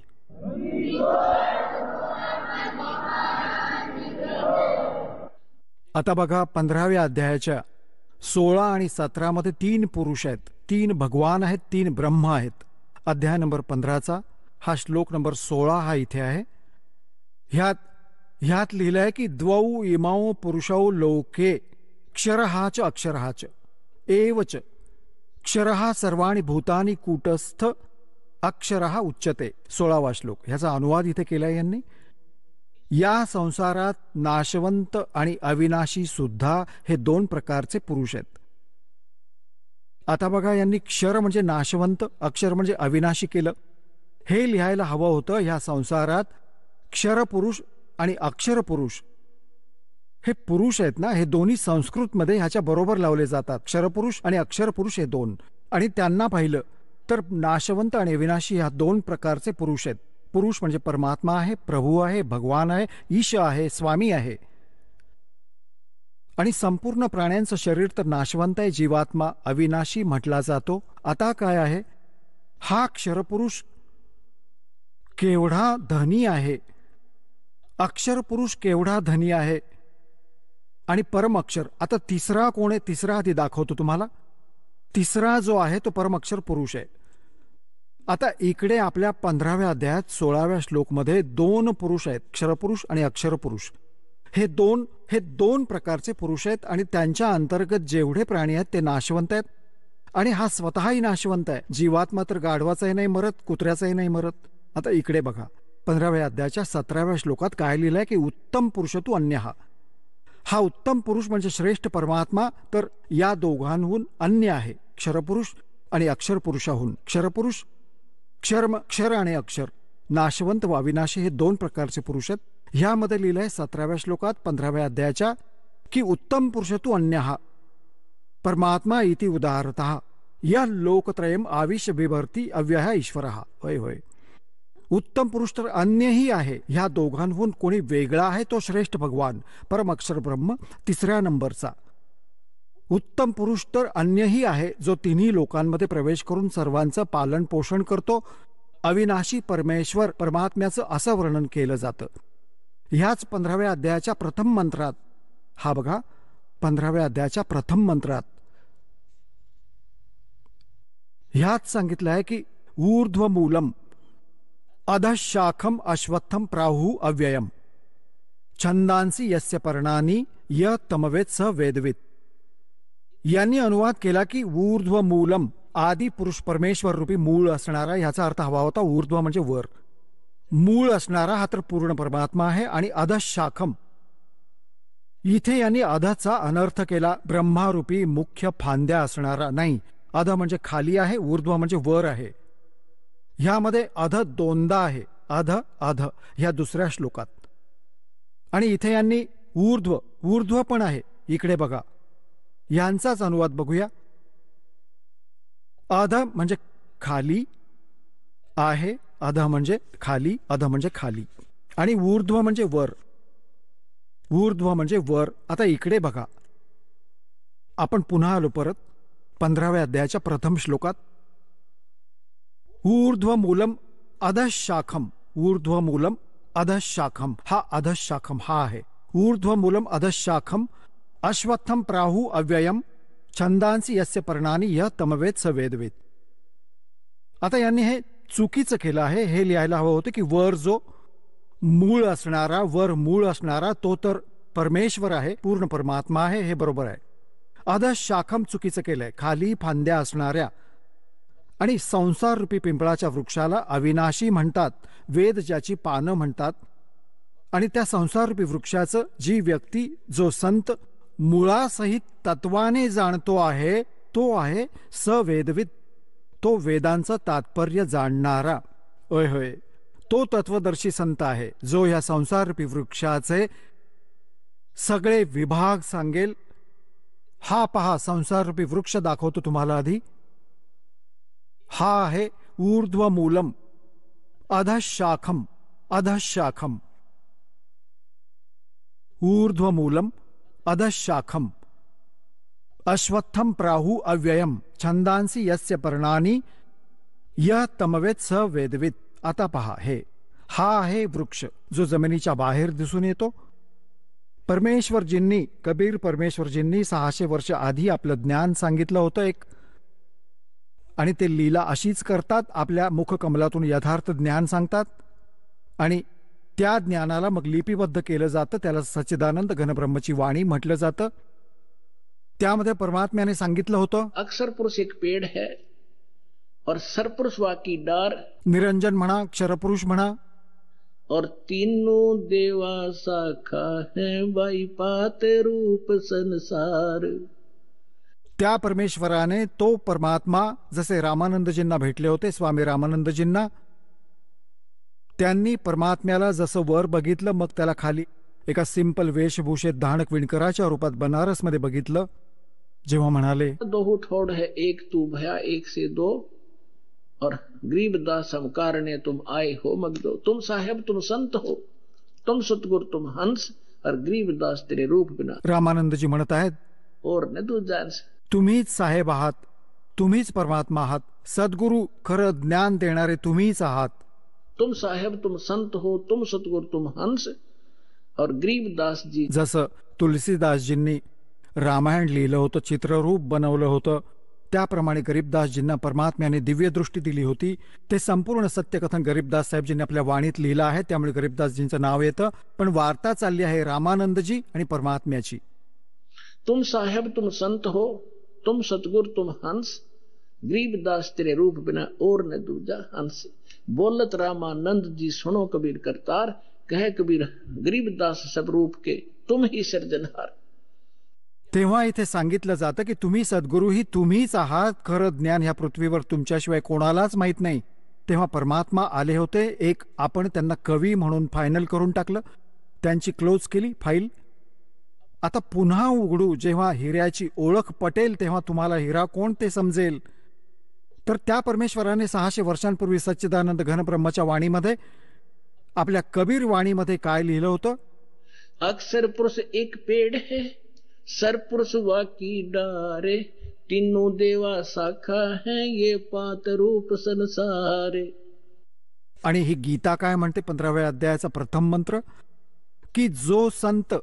आता बघा, 15व्या अध्यायाच्या 16 आणि 17 मध्ये 3 पुरुष आहेत, 3 भगवान आहेत, 3 ब्रह्म आहेत. अध्याय नंबर 15चा हा श्लोक नंबर 16 हा इथे आहे. ह्यात लिहिलंय की द्वौ इमौ पुरुषौ लोके क्षरहाच अक्षरहाच एवच क्षरहा सर्वाणि भूतानि कूटस्थ अक्षरहा उच्यते. 16वा श्लोक. ह्याचा अनुवाद इथे केलाय यांनी. या संसारात नाशवंत आणि अविनाशी सुद्धा हे 2 प्रकारचे पुरुष आहेत. आता बघा, यांनी क्षर म्हणजे नाशवंत, अक्षर म्हणजे अविनाशी केलं. हे लिहायला हवं होतं, ह्या संसारात क्षरपुरुष आणि अक्षर पुरुष हे पुरुष आहेत ना, हे दोन्ही संस्कृतमध्ये ह्याच्या बरोबर लावले जातात. क्षरपुरुष आणि अक्षर पुरुष हे 2. आणि त्यांना पाहिलं तर नाशवंत आणि अविनाशी ह्या 2 प्रकारचे पुरुष आहेत. पुरुष म्हणजे परमात्मा आहे, प्रभू आहे, भगवान आहे, ईश आहे, स्वामी आहे. आणि संपूर्ण प्राण्यांचं शरीर तर नाशवंत आहे, जीवात्मा अविनाशी म्हटला जातो. आता काय आहे, हा क्षरपुरुष केवढा धनी आहे, अक्षर पुरुष केवढा धनी आहे, आणि परम अक्षर. आता तिसरा कोण आहे? तिसरा आधी दाखवतो तुम्हाला. तिसरा जो आहे तो परम अक्षर पुरुष आहे. आता इकडे आपल्या 15व्या अध्यायात 16व्या श्लोकमध्ये 2 पुरुष आहेत, क्षरपुरुष आणि अक्षर पुरुष. हे दोन प्रकारचे पुरुष आहेत, आणि त्यांच्या अंतर्गत जेवढे प्राणी आहेत ते नाशवंत आहेत, आणि हा स्वतःही नाशवंत आहे. जीवात्मा तर गाढवाचाही नाही मरत, कुत्र्याचाही नाही मरत. आता इकडे बघा, 15व्या अध्यायाच्या 17व्या श्लोकात काय लिहिलंय की उत्तम पुरुषतु अन्यहा. हा उत्तम पुरुष म्हणजे श्रेष्ठ परमात्मा तर या दोघांहून अन्य आहे, क्षरपुरुष आणि अक्षर पुरुषाहून. क्षरपुरुष, क्षर आणि अक्षर, नाशवंत व अविनाशी हे 2 प्रकारचे पुरुष आहेत. ह्यामध्ये लिहिलंय 17व्या श्लोकात 15व्या अध्यायाच्या की उत्तम पुरुषतु अन्यहा परमात्मा इति उदाहरतः या लोकत्रयम आविष्य बिभर्ती अव्यय ईश्वरः. होय होय, उत्तम पुरुष तर अन्यही आहे. ह्या दोघांहून कोणी वेगळा आहे तो श्रेष्ठ भगवान परम अक्षर ब्रह्म 3ऱ्या नंबरचा. उत्तम पुरुष तर अन्यही आहे जो 3ही लोकांमध्ये प्रवेश करून सर्वांचं पालन पोषण करतो. अविनाशी परमेश्वर परमात्म्याचं असं वर्णन केलं जातं. ह्याच 15व्या अध्यायाच्या प्रथम मंत्रात, हा बघा 15व्या अध्यायाच्या प्रथम मंत्रात ह्यात सांगितलं आहे की ऊर्ध्वमूलम अधशाखम अश्वत्थम प्राहु अव्ययम छंदांसी यस्य पर्णानी य तमवेत स वेदवित. यांनी अनुवाद केला की ऊर्ध्वमूलम आदि पुरुष परमेश्वर रूपी मूळ असणारा, ह्याचा अर्थ हवा होता ऊर्ध्व म्हणजे वर, मूळ असणारा हा तर पूर्ण परमात्मा आहे. आणि अधशाखम इथे यांनी अधचा अनर्थ केला, ब्रह्मारूपी मुख्य फांद्या असणारा नाही. अध म्हणजे खाली आहे, ऊर्ध्व म्हणजे वर आहे. ह्यामध्ये अध दोनदा आहे, अध अध ह्या दुसऱ्या श्लोकात. आणि इथे यांनी ऊर्ध्व, ऊर्ध्व पण आहे इकडे बघा. यांचाच अनुवाद बघूया. अध म्हणजे खाली आहे, अध म्हणजे खाली, अध म्हणजे खाली, आणि ऊर्ध्व म्हणजे वर, ऊर्ध्व म्हणजे वर. आता इकडे बघा, आपण पुन्हा आलो परत 15व्या अध्यायाच्या प्रथम श्लोकात. ऊर्ध्वमूलम अधशाखम, ऊर्ध्वमूलम अधशाखम, हा अधशाखम हा आहे. ऊर्ध्वमूलम अधशाखम अश्वत्थम प्राहु अव्ययम छंदांसी यस्य पर्णानी य तमवेत स वेदवेत. आता यांनी हे चुकीचं केलं आहे. हे लिहायला हवं होतं की वर जो मूळ असणारा, वर मूळ असणारा तो तर परमेश्वर आहे, पूर्ण परमात्मा आहे, हे बरोबर आहे. अधशाखम चुकीचं केलंय, खाली फांद्या असणाऱ्या. आणि संसार रूपी पिंपळाच्या वृक्षाला अविनाशी म्हणतात, वेद ज्याची पानं म्हणतात. आणि त्या संसार रूपी वृक्षाचं जी व्यक्ती, जो संत मुळासहित तत्वाने जाणतो आहे, तो आहे सवेदवित, तो वेदांचं तात्पर्य जाणणारा. होय होय, तो तत्वदर्शी संत आहे जो ह्या संसार रूपी वृक्षाचे सगळे विभाग सांगेल. हा पहा, संसार रूपी वृक्ष दाखवतो तुम्हाला आधी. हा आहे ऊर्ध्वमूलम अधशाखम, अधशाखम, ऊर्ध्वमूलम अधशाखम अश्वत्थम प्राहु अव्ययम छंदांसी यस्य पर्णानी य तमवेत स वेदवित. आता पहा, हा आहे वृक्ष जो जमिनीच्या बाहेर दिसून येतो. परमेश्वरजींनी, कबीर परमेश्वरजींनी 600 वर्ष आधी आपलं ज्ञान सांगितलं होतं एक, आणि ते लीला अशीच करतात, आपल्या मुखकमलातून यथार्थ ज्ञान सांगतात. आणि त्या ज्ञानाला मग लिपिबद्ध केलं जातं, त्याला सच्चिदानंद घनब्रह्मची वाणी म्हटलं जातं. त्यामध्ये परमात्म्याने सांगितलं होतं, अक्षर पुरुष एक पेड़ है और सरपुरुष वाकी डार, निरंजन म्हणा, क्षरपुरुष म्हणा, और तीनों देवा शाखा है बाई पात रूप संसार. त्या परमेश्वराने, तो परमात्मा, जसे रामानंदजींना भेटले होते, स्वामी रामानंदजींना, त्यांनी परमात्म्याला जसं वर बघितलं, मग त्याला खाली एका सिंपल वेशभूषेत धाणक विणकराच्या रूपात बनारसमध्ये बघितलं. जेव्हा म्हणाले, दो ठोड़ है एक तू भया एक से दो, और गरीबदास हम कारणे तुम आए हो मगदो. तुम साहेब तुम संत हो, तुम सतगुरु तुम हंस, और गरीबदास तेरे रूप बिना. रामानंदजी म्हणत आहेत, और न तू जान. तुम्हीच साहेब आहात, तुम्हीच परमात्मा आहात, सद्गुरु खरं ज्ञान देणारे तुम्हीच आहात. तुम साहेब तुम संत हो, तुम सतगुरु तुम हंस, और गरीबदास जी, जसं तुलसीदासजींनी रामायण लिहिलं होतं, चित्ररूप बनवलं होतं, त्याप्रमाणे गरीबदासजींना परमात्म्याने दिव्य दृष्टी दिली होती. ते संपूर्ण सत्यकथन गरीबदास साहेबजींनी आपल्या वाणीत लिहिलं आहे, त्यामुळे गरीबदासजींचं नाव येतं. पण वार्ता चालली आहे रामानंदजी आणि परमात्म्याची. तुम साहेब तुम संत हो, तुम सतगुरु तुम हंस, गरीबदास तेरे रूप बिना और न दूजा हंस. बोलत रामानंद जी सुनो कबीर करतार, कहे कबीर गरीबदास सब रूप के तुम ही सर्जनहार. तेव्हा इथे सांगितलं जातं की तुम्ही सद्गुरू ही तुम्हीच आहात, खरं ज्ञान ह्या पृथ्वीवर तुमच्याशिवाय कोणालाच माहीत नाही. तेव्हा परमात्मा आले होते. एक आपण त्यांना कवी म्हणून फायनल करून टाकलं, त्यांची क्लोज केली फाईल. आता पुन्हा उघडू, जेव्हा हिऱ्याची ओळख पटेल तेव्हा तुम्हाला हिरा कोण ते समजेल. तर त्या परमेश्वराने 600 वर्षांपूर्वी सच्चिदानंद घनब्रह्मच्या वाणीमध्ये, आपल्या कबीर वाणीमध्ये काय लिहिलं होतं? अक्षर पुरुष एक पेड़ है, सरपुरुष वाकी डारे, तीनों देवा शाखा है ये पात रूप संसारे. आणि ही गीता काय म्हणते 15व्या अध्यायाचा प्रथम मंत्र, की जो संत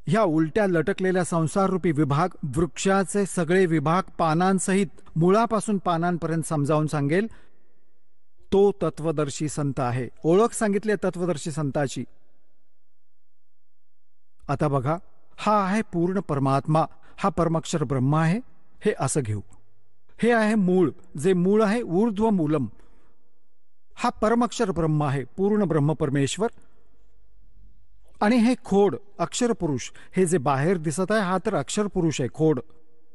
ह्या उलट्या लटकलेल्या संसाररूपी विभाग, वृक्षाचे सगळे विभाग पानांसहित मुळापासून पानांपर्यंत समजावून सांगेल, तो तत्वदर्शी संत आहे. ओळख सांगितली तत्वदर्शी संताची. आता बघा, हा आहे पूर्ण परमात्मा, हा परमाक्षर ब्रह्म आहे, हे असं घेऊ. हे आहे मूळ, जे मूळ आहे ऊर्ध्व मूलम, हा परमाक्षर ब्रह्म आहे, पूर्ण ब्रह्म परमेश्वर. आणि हे खोड अक्षर पुरुष, हे जे बाहेर दिसत आहे हा तर अक्षर पुरुष आहे, खोड.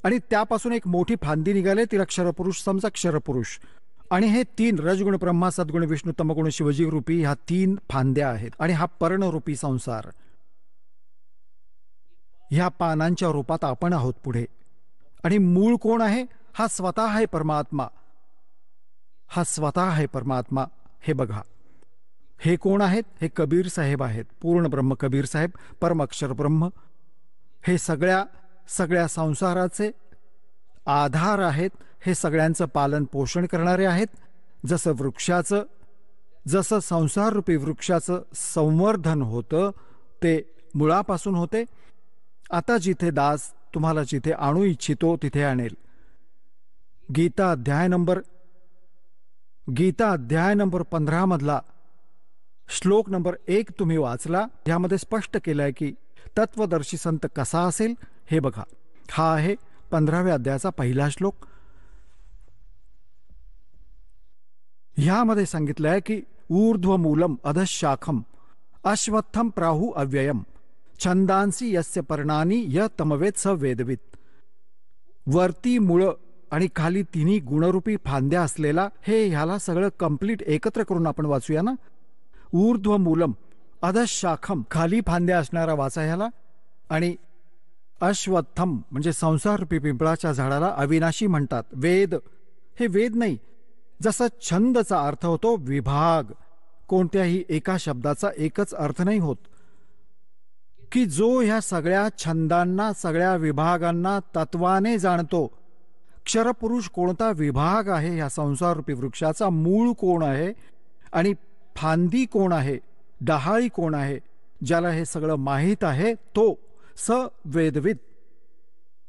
आणि त्यापासून एक मोठी फांदी निघाले, तिला अक्षरपुरुष समजा, अक्षरपुरुष. आणि हे 3 रजगुण ब्रह्मा, सद्गुण विष्णू, तमगुण शिवजी रूपी ह्या 3 फांद्या आहेत. आणि हा पर्णरूपी संसार, ह्या पानांच्या रूपात आपण आहोत पुढे. आणि मूळ कोण आहे? हा स्वतः आहे परमात्मा, हा स्वतः आहे परमात्मा. हे बघा, हे कोण आहेत? हे कबीर साहेब आहेत, पूर्ण ब्रह्म कबीर साहेब, परमाक्षर ब्रह्म. हे सगळ्या संसाराचे आधार आहेत, हे सगळ्यांचं पालन पोषण करणारे आहेत. जसं वृक्षाचं, जसं संसाररूपी वृक्षाचं संवर्धन होतं ते मुळापासून होते. आता जिथे दास तुम्हाला जिथे आणू इच्छितो तिथे आणेल. गीता अध्याय नंबर 15 मधला श्लोक नंबर 1 तुम्ही वाचला. यामध्ये स्पष्ट केलंय की तत्वदर्शी संत कसा असेल. हे बघा, हा आहे 15व्या अध्यायाचा पहिला श्लोक. ह्यामध्ये सांगितलंय की ऊर्ध्वमूलम अधशाखम अश्वत्थम प्राहु अव्ययम छंदांसी यस्य पर्णानी य तमवेद स वेदवित. वरती मुळ आणि खाली तिन्ही गुणरूपी फांद्या असलेला, हे ह्याला सगळं कंप्लीट एकत्र करून आपण वाचूया ना. ऊर्ध्वमूलम अधशाखम, खाली फांद्या असणारा वाचा ह्याला. आणि अश्वत्थम म्हणजे संसाररूपी पिंपळाच्या झाडाला अविनाशी म्हणतात. वेद, हे वेद नाही, जसा छंदचा अर्थ होतो विभाग, कोणत्याही एका शब्दाचा एकच अर्थ नाही होत. की जो ह्या सगळ्या छंदांना, सगळ्या विभागांना तत्वाने जाणतो. क्षरपुरुष कोणता विभाग आहे ह्या संसाररूपी वृक्षाचा, मूळ कोण आहे आणि फांदी कोण आहे, डहाळी कोण आहे, ज्याला हे सगळं माहीत आहे, तो स वेदविद,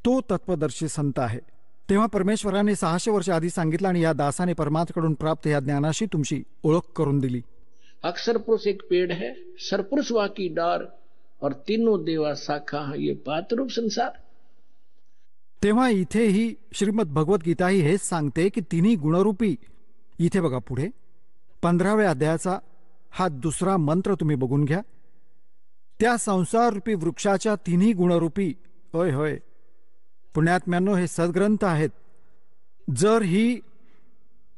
तो तत्वदर्शी संत आहे. तेव्हा परमेश्वराने 600 वर्ष आधी सांगितलं आणि या दासाने परमात्म्याकडून प्राप्त या ज्ञानाशी तुमची ओळख करून दिली. अक्षर पुरुष एक पेड़ है, सरपुरुष वाकी डार और तीनों देवा शाखा, ये पातरूप संसार. तेव्हा इथेही श्रीमद भगवत गीता ही हेच सांगते की तिन्ही गुणरूपी, इथे बघा पुढे 15व्या अध्यायाचा हा दुसरा मंत्र तुम्ही बघून घ्या. त्या संसाररूपी वृक्षाच्या तिन्ही गुणरूपी, होय होय पुण्यात्म्यांनो, हे सद्ग्रंथ आहेत. जर ही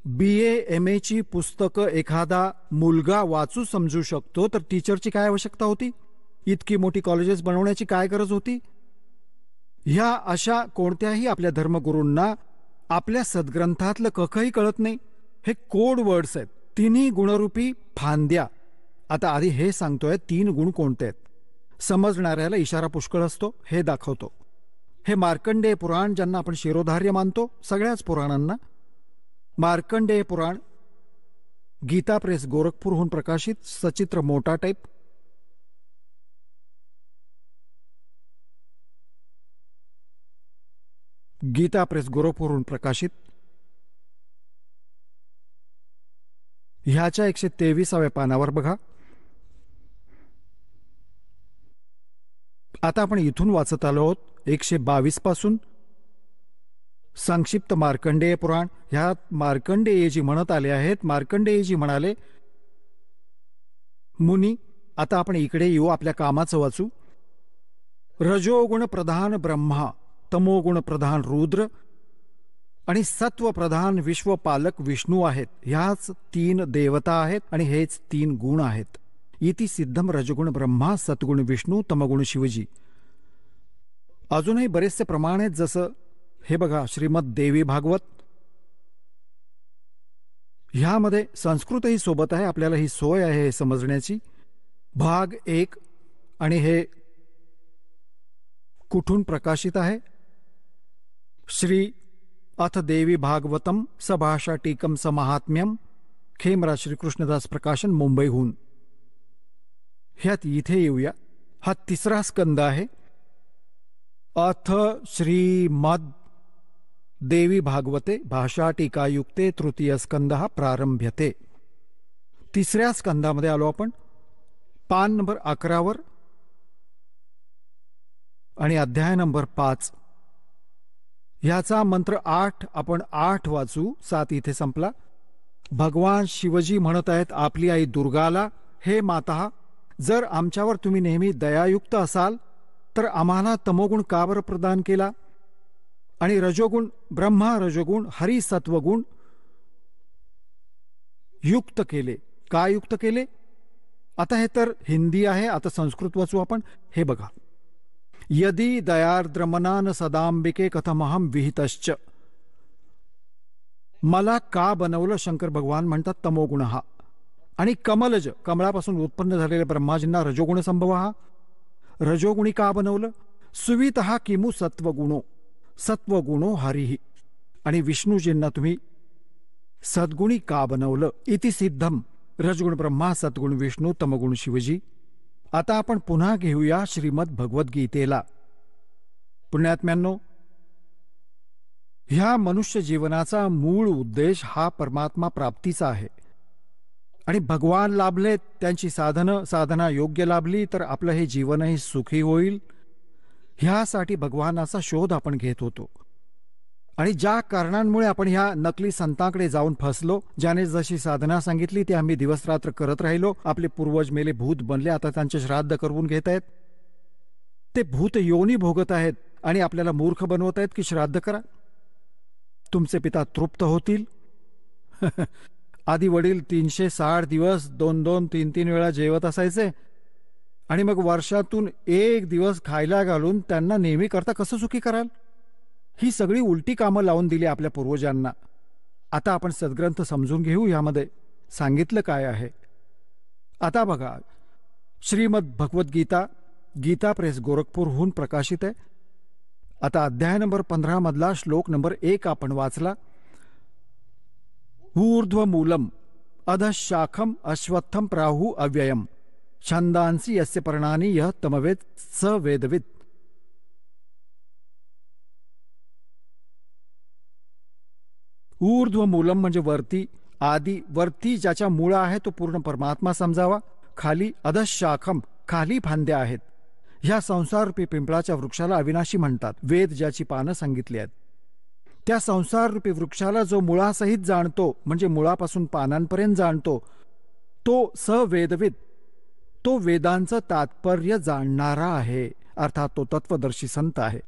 BA MA ची पुस्तकं एखादा मुलगा वाचू समजू शकतो, तर टीचरची काय आवश्यकता होती? इतकी मोठी कॉलेजेस बनवण्याची काय गरज होती? ह्या अशा कोणत्याही आपल्या धर्मगुरूंना आपल्या सद्ग्रंथातलं कखही कळत नाही. हे कोड वर्ड्स आहेत, तिन्ही गुणरूपी फांद्या. आता आधी हे सांगतोय 3 गुण कोणते आहेत. समजणाऱ्याला इशारा पुष्कळ असतो, हे दाखवतो. हे मार्कंडेय पुराण, ज्यांना आपण शिरोधार्य मानतो, सगळ्याच पुराणांना. मार्कंडेय पुराण, गीता प्रेस गोरखपूरहून प्रकाशित, सचित्र मोठा टाईप. गीता प्रेस गोरखपूरहून प्रकाशित. ह्याच्या 123व्या पानावर बघा. आता आपण इथून वाचत आलो आहोत 122 पासून. संक्षिप्त मार्कंडेय पुराण. ह्यात मार्कंडेयजी म्हणत आले आहेत. मार्कंडेयजी म्हणाले, मुनी, आता आपण इकडे येऊ, आपल्या कामाचं वाचू. रजोगुण प्रधान ब्रह्मा, तमोगुण प्रधान रुद्र आणि सत्व प्रधान विश्वपालक विष्णू आहेत. ह्याच 3 देवता आहेत आणि हेच 3 गुण आहेत. इति सिद्धम रजगुण ब्रह्मा, सत्गुण विष्णू, तमगुण शिवजी. अजूनही बरेचसे प्रमाण आहेत. जसं हे बघा, श्रीमद देवी भागवत, ह्यामध्ये संस्कृतही सोबत आहे, आपल्याला ही सोय आहे हे समजण्याची. भाग 1. आणि हे कुठून प्रकाशित आहे? श्री अथ देवी भागवतम सभाषा टीकम समहात्म्यम खेमराज श्रीकृष्णदास प्रकाशन, मुंबईहून. ह्यात इथे येऊया. हा 3रा स्कंद आहे. अथ श्रीमद देवी भागवते भाषा टीकायुक्ते तृतीय स्कंद प्रारंभ्यते. 3ऱ्या स्कंदामध्ये आलो आपण. पान नंबर 11 आणि अध्याय नंबर 5. ह्याचा मंत्र 8 आपण 8 वाचू. 7 इथे संपला. भगवान शिवजी म्हणत आहेत आपली आई दुर्गाला, हे माता, जर आमच्यावर तुम्ही नेहमी दयायुक्त असाल तर आम्हाला तमोगुण का बरं प्रदान केला आणि रजोगुण, ब्रह्मा रजोगुण, हरी सत्वगुण युक्त केले. का युक्त केले? आता हे तर हिंदी आहे. आता संस्कृत वाचू आपण. हे बघा. यदि दयार्द्रमनान सदांबिके कथमहम विहितश्च. मला का बनवलं? शंकर भगवान म्हणतात तमोगुण हा. आणि कमलज, कमळापासून उत्पन्न झालेल्या ब्रह्माजींना रजोगुण संभव हा. रजोगुणी का बनवलं? सुवित किमु सत्वगुणो, सत्वगुणो हरिही. आणि विष्णूजींना तुम्ही सद्गुणी का बनवलं? इति सिद्धम. रजगुण ब्रह्मा, सद्गुण विष्णू, तमगुण शिवजी. आता आपण पुन्हा घेऊया श्रीमद भगवद्गीतेला. पुण्यात्म्यांनो, ह्या मनुष्य जीवनाचा मूळ उद्देश हा परमात्मा प्राप्तीचा आहे. आणि भगवान लाभले, त्यांची साधना योग्य लाभली तर आपलं हे जीवनही सुखी होईल. ह्यासाठी भगवानाचा शोध आपण घेत होतो. आणि ज्या कारणांमुळे आपण ह्या नकली संतांकडे जाऊन फसलो, ज्याने जशी साधना सांगितली ती आम्ही दिवसरात्र करत राहिलो, आपले पूर्वज मेले, भूत बनले, आता त्यांचे श्राद्ध करवून घेत आहेत. ते भूत योनी भोगत आहेत आणि आपल्याला मूर्ख बनवत आहेत की श्राद्ध करा. तुमचे पिता तृप्त होतील. आधी वडील 360 दिवस 2-2, 3-3 वेळा जेवत असायचे आणि मग वर्षातून 1 दिवस खायला घालून त्यांना नेहमी करता कसं सुखी कराल? ही सगळी उलटी कामं लावून दिली आपल्या पूर्वजांना. आता आपण सद्ग्रंथ समजून घेऊ. यामध्ये सांगितलं काय आहे. आता बघा, श्रीमद भगवद्गीता, गीता प्रेस गोरखपूरहून प्रकाशित आहे. आता अध्याय नंबर 15 मधला श्लोक नंबर 1 आपण वाचला. ऊर्ध्वमूलम अधशाखम अश्वत्थम प्राहु अव्ययम छंदांसी यस्य पर्णानि यः तमवेद स वेदविद. ऊर्ध्वमूलम म्हणजे वरती, आदी, वरती ज्याच्या मूळ आहे तो पूर्ण परमात्मा समजावा. खाली अधशाखम, खाली फांद्या आहेत. ह्या संसाररूपी पिंपळाच्या वृक्षाला अविनाशी म्हणतात. वेद ज्याची पानं सांगितली आहेत, त्या संसाररूपी वृक्षाला जो मुळासहित जाणतो, म्हणजे मुळापासून पानांपर्यंत जाणतो, तो सवेदविद, तो वेदांचं तात्पर्य जाणणारा आहे. अर्थात तो तत्वदर्शी संत आहे.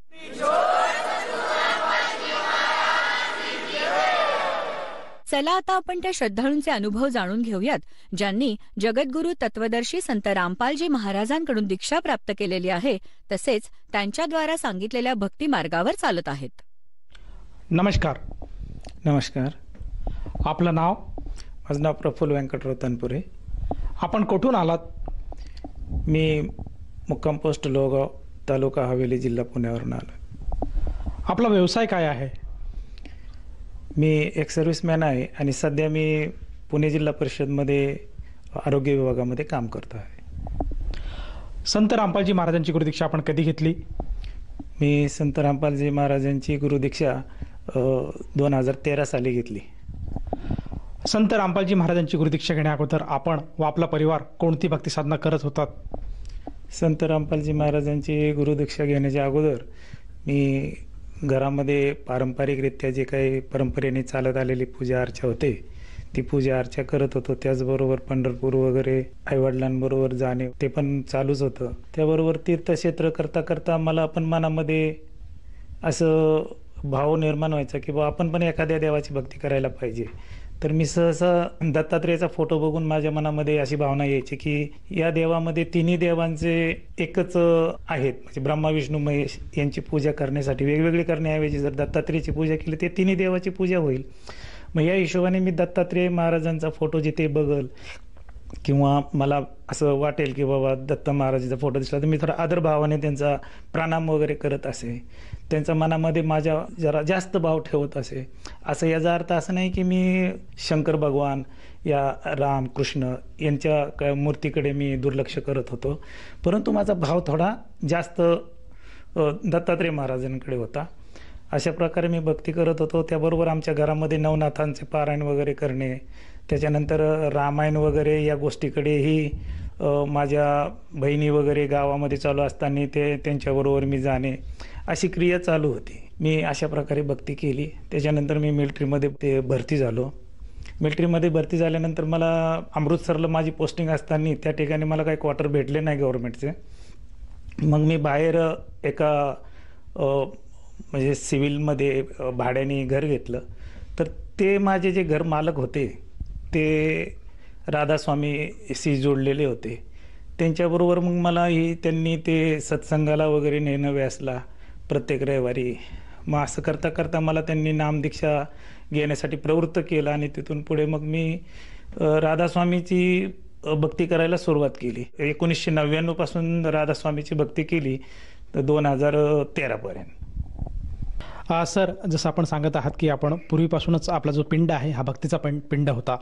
चला आता आपण त्या श्रद्धाळूंचे अनुभव जाणून घेऊयात ज्यांनी जगद्गुरु तत्वदर्शी संत रामपालजी महाराजांकडून दीक्षा प्राप्त केलेली आहे, तसेच त्यांच्याद्वारा सांगितलेल्या भक्ती मार्गावर चालत आहेत. नमस्कार. आपलं नाव? माझं नाव प्रफुल्ल व्यंकटराव तनपुरे. आपण कुठून आलात? मी मुक्काम पोस्ट लोहगाव, तालुका हवेली, जिल्हा पुण्यावरून आलो. आपला व्यवसाय काय आहे? मी एक सर्व्हिसमॅन आहे आणि सध्या मी पुणे जिल्हा परिषदमध्ये आरोग्य विभागामध्ये काम करतो आहे. संत रामपालजी महाराजांची गुरुदीक्षा आपण कधी घेतली? मी संत रामपालजी महाराजांची गुरुदीक्षा 2013 साली घेतली. संत रामपालजी महाराजांची गुरुदीक्षा घेण्या अगोदर आपण व आपला परिवार कोणती भक्ती साधना करत होतात? संत रामपालजी महाराजांची गुरुदीक्षा घेण्याच्या अगोदर मी घरामध्ये पारंपरिकरित्या जे काही परंपरेने चालत आलेली पूजा अर्चा होते ती पूजा अर्चा करत होतो. त्याचबरोबर पंढरपूर वगैरे आईवडिलांबरोबर जाणे ते पण चालूच होतं. त्याबरोबर तीर्थक्षेत्र करता करता मला पण मनामध्ये असं भाव निर्माण व्हायचा की बा आपण पण एखाद्या देवाची भक्ती करायला पाहिजे. तर मी सहसा दत्तात्रेयाचा फोटो बघून माझ्या मनामध्ये अशी भावना यायची की या देवामध्ये तिन्ही देवांचे एकच आहेत, म्हणजे ब्रह्मा विष्णू महेश यांची पूजा करण्यासाठी वेगवेगळी करण्याऐवजी जर दत्तात्रेयाची पूजा केली ते तिन्ही देवाची पूजा होईल. मग या हिशोबाने मी दत्तात्रेय महाराजांचा फोटो जिथे बघल किंवा मला असं वाटेल की बाबा दत्त महाराजांचा फोटो दिसला तर मी थोडा आदरभावाने त्यांचा प्रणाम वगैरे करत असे. त्यांच्या मनामध्ये माझ्या जरा जास्त भाव ठेवत असे असं याचा अर्थ असं नाही की मी शंकर भगवान या राम कृष्ण यांच्या मूर्तीकडे मी दुर्लक्ष करत होतो, परंतु माझा भाव थोडा जास्त दत्तात्रय महाराजांकडे होता. अशा प्रकारे मी भक्ती करत होतो. त्याबरोबर आमच्या घरामध्ये नवनाथांचे पारायण वगैरे करणे, त्याच्यानंतर रामायण वगैरे या गोष्टीकडेही माझ्या बहिणी वगैरे गावामध्ये चालू असताना त्यांच्याबरोबर मी जाणे, अशी क्रिया चालू होती. मी अशा प्रकारे भक्ती केली. त्याच्यानंतर मी मिलिटरीमध्ये भरती झालो. मिलिटरीमध्ये भरती झाल्यानंतर मला अमृतसरला माझी पोस्टिंग असताना त्या ठिकाणी मला काही क्वार्टर भेटले नाही गव्हर्नमेंटचे. मग मी बाहेर एका म्हणजे सिव्हिलमध्ये भाड्याने घर घेतलं. तर ते माझे जे घर मालक होते ते राधास्वामीशी जोडलेले होते. त्यांच्याबरोबर मग मला त्यांनी ते सत्संगाला वगैरे नेणं व्यासला प्रत्येक रविवारी. मग असं करता करता मला त्यांनी नामदीक्षा घेण्यासाठी प्रवृत्त केलं आणि तिथून पुढे मग मी राधास्वामीची भक्ती करायला सुरुवात केली. 1999 पासून राधास्वामीची भक्ती केली तर 2013पर्यंत. सर, जसं आपण सांगत आहात की आपण पूर्वीपासूनच आपला जो पिंड आहे हा भक्तीचा पिंड होता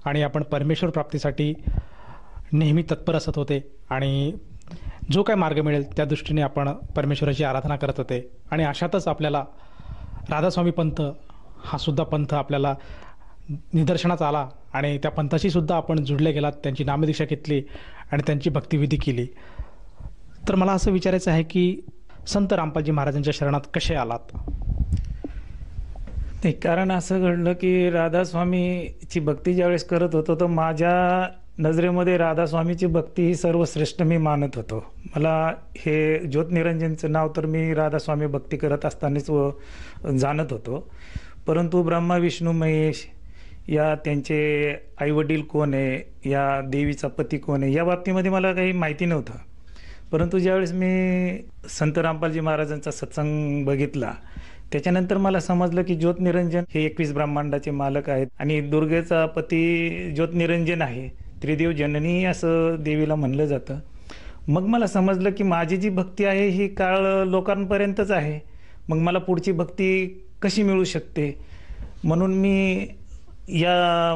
आणि आपण परमेश्वर प्राप्तीसाठी नेहमी तत्पर असत होते आणि जो काय मार्ग मिळेल त्या दृष्टीने आपण परमेश्वराची आराधना करत होते. आणि अशातच आपल्याला राधास्वामी पंथ हा सुद्धा पंथ आपल्याला निदर्शनास आला आणि त्या पंथाशी सुद्धा आपण जुडले गेलात, त्यांची नामदीक्षा घेतली आणि त्यांची भक्तिविधी केली. तर मला असं विचारायचं आहे की संत रामपालजी महाराजांच्या शरणात कसे आलात? नाही, कारण असं घडलं की राधास्वामीची भक्ती ज्यावेळेस करत होतो तर माझ्या नजरेमध्ये राधास्वामीची भक्ती ही सर्वश्रेष्ठ मी मानत होतो. मला हे ज्योतनिरंजनचं नाव तर मी राधास्वामी भक्ती करत असतानाच जाणत होतो, परंतु ब्रह्मा विष्णू महेश या त्यांचे आईवडील कोण आहे, या देवीचा पती कोण आहे, या बाबतीमध्ये मला काही माहिती नव्हतं. परंतु ज्यावेळेस मी संत रामपालजी महाराजांचा सत्संग बघितला त्याच्यानंतर मला समजलं की ज्योतनिरंजन हे 21 ब्रह्मांडाचे मालक आहेत आणि दुर्गेचा पती ज्योतनिरंजन आहे. त्रिदेव जननी असं देवीला म्हणलं जातं. मग मला समजलं की माझी जी भक्ती आहे ही काळ लोकांपर्यंतच आहे, मग मला पुढची भक्ती कशी मिळू शकते. म्हणून मी या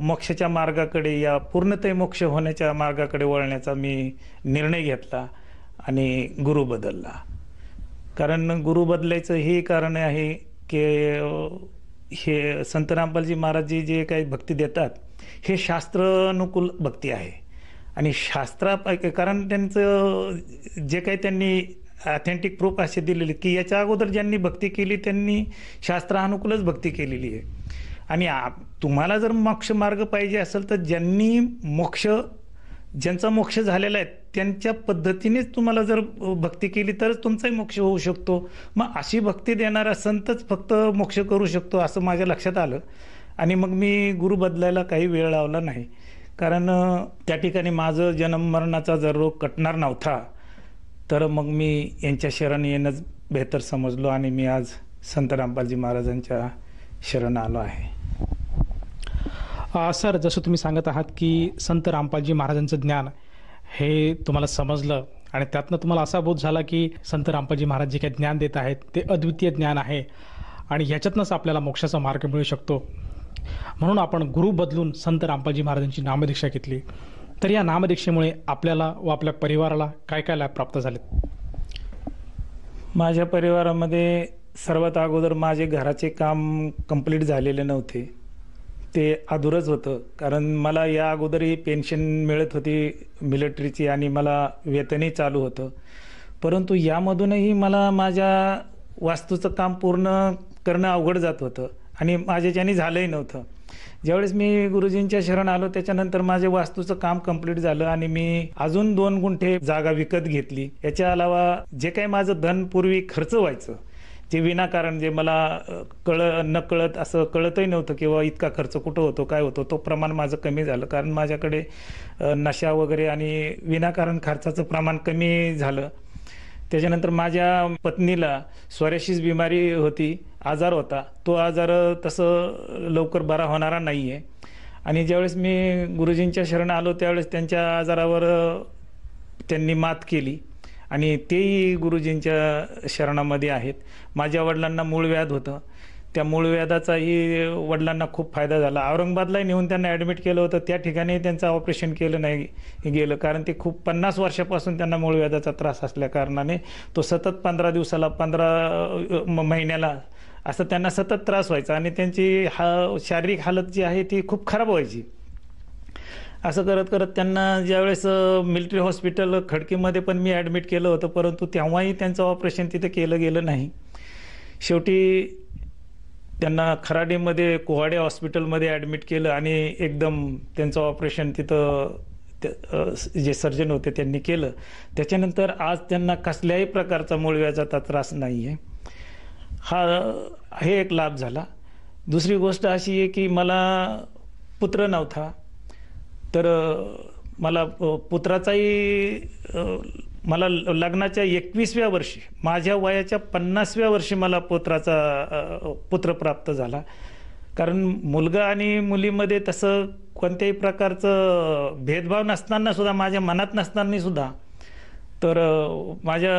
मोक्षाच्या मार्गाकडे, या पूर्णतः मोक्ष होण्याच्या मार्गाकडे वळण्याचा मी निर्णय घेतला आणि गुरु बदलला. कारण गुरु बदलायचं हे कारण आहे की हे संत रामपालजी महाराजजी जे काही भक्ती देतात हे शास्त्रानुकूल भक्ती आहे आणि कारण त्यांचं जे काही त्यांनी ऑथेंटिक प्रूफ असे दिलेले की याच्या अगोदर ज्यांनी भक्ती केली त्यांनी शास्त्रानुकूलच भक्ती केलेली आहे. आणि तुम्हाला जर मोक्ष मार्ग पाहिजे असेल तर ज्यांचा मोक्ष झालेला आहे त्यांच्या पद्धतीनेच तुम्हाला जर भक्ती केली तरच तुमचाही मोक्ष होऊ शकतो. मग अशी भक्ती देणारा संतच फक्त मोक्ष करू शकतो असं माझ्या लक्षात आलं आणि मग मी गुरु बदलायला काही वेळ लावला नाही. कारण त्या ठिकाणी माझं जन्म मरणाचा जर रोग कटणार नव्हता तर मग मी यांच्या शरण येणंच बेहतर समजलो आणि मी आज संत रामपालजी महाराजांच्या शरण आलो आहे. सर, जसं तुम्ही सांगत आहात की संत रामपालजी महाराजांचं ज्ञान हे तुम्हाला समजलं आणि त्यातनं तुम्हाला असा बोध झाला की संत रामपालजी महाराज जे काही ज्ञान देत आहेत ते अद्वितीय ज्ञान आहे आणि ह्याच्यातनंच आपल्याला मोक्षाचा मार्ग मिळू शकतो. म्हणून आपण गुरु बदलून संत रामपालजी महाराजांची नामदीक्षा घेतली. तर या नामदीक्षेमुळे आपल्याला व आपल्या परिवाराला काय काय लाभ प्राप्त झालेत? माझ्या परिवारामध्ये सर्वात अगोदर माझे घराचे काम कंप्लीट झालेले नव्हते, ते अधुरच होतं. कारण मला या अगोदरही पेन्शन मिळत होती मिलिटरीची आणि मला वेतनही चालू होतं, परंतु यामधूनही मला माझ्या वास्तूचं काम पूर्ण करणं अवघड जात होतं आणि माझ्याच्याने झालंही नव्हतं. ज्यावेळेस मी गुरुजींच्या शरण आलो त्याच्यानंतर माझे वास्तूचं काम कंप्लीट झालं आणि मी अजून 2 गुंठे जागा विकत घेतली. याच्या अलावा जे काही माझं धन पूर्वी खर्च व्हायचं जे विनाकारण, जे मला नकळत असं कळतही नव्हतं किंवा इतका खर्च कुठं होतो काय होतो, तो प्रमाण माझं कमी झालं. कारण माझ्याकडे नशा वगैरे आणि विनाकारण खर्चाचं प्रमाण कमी झालं. त्याच्यानंतर माझ्या पत्नीला स्वॅरेसिस बिमारी होती, आजार होता. तो आजार तसं लवकर बरा होणारा नाही आहे आणि ज्यावेळेस मी गुरुजींच्या शरण आलो त्यावेळेस त्यांच्या आजारावर त्यांनी मात केली आणि तेही गुरुजींच्या शरणामध्ये आहेत. माझ्या वडिलांना मूळ व्याध होतं, त्या मूळव्याधाचाही वडिलांना खूप फायदा झाला. औरंगाबादलाही नेऊन त्यांना ॲडमिट केलं होतं, त्या ठिकाणी त्यांचं ऑपरेशन केलं नाही गेलं, कारण ते खूप 50 वर्षापासून त्यांना मूळव्याधाचा त्रास असल्या कारणाने तो सतत 15 दिवसाला 15 महिन्याला असं त्यांना सतत त्रास व्हायचा आणि त्यांची शारीरिक हालत जी आहे ती खूप खराब व्हायची. असं करत करत त्यांना ज्यावेळेस मिलिटरी हॉस्पिटल खडकीमध्ये पण मी ॲडमिट केलं होतं, परंतु तेव्हाही त्यांचं ऑपरेशन तिथे केलं गेलं नाही. शेवटी त्यांना खराडीमध्ये कोहाडे हॉस्पिटलमध्ये ॲडमिट केलं आणि एकदम त्यांचं ऑपरेशन तिथं जे सर्जन होते त्यांनी केलं. त्याच्यानंतर आज त्यांना कसल्याही प्रकारचा मूळव्याधाचा त्रास नाही आहे. हे एक लाभ झाला. दुसरी गोष्ट अशी आहे की मला पुत्र नव्हता, तर मला पुत्राचाही मला लग्नाच्या 21व्या वर्षी, माझ्या वयाच्या 50व्या वर्षी मला पुत्र प्राप्त झाला. कारण मुलगा आणि मुलीमध्ये तसं कोणत्याही प्रकारचं भेदभाव नसताना सुद्धा, माझ्या मनात नसताना सुद्धा, तर माझ्या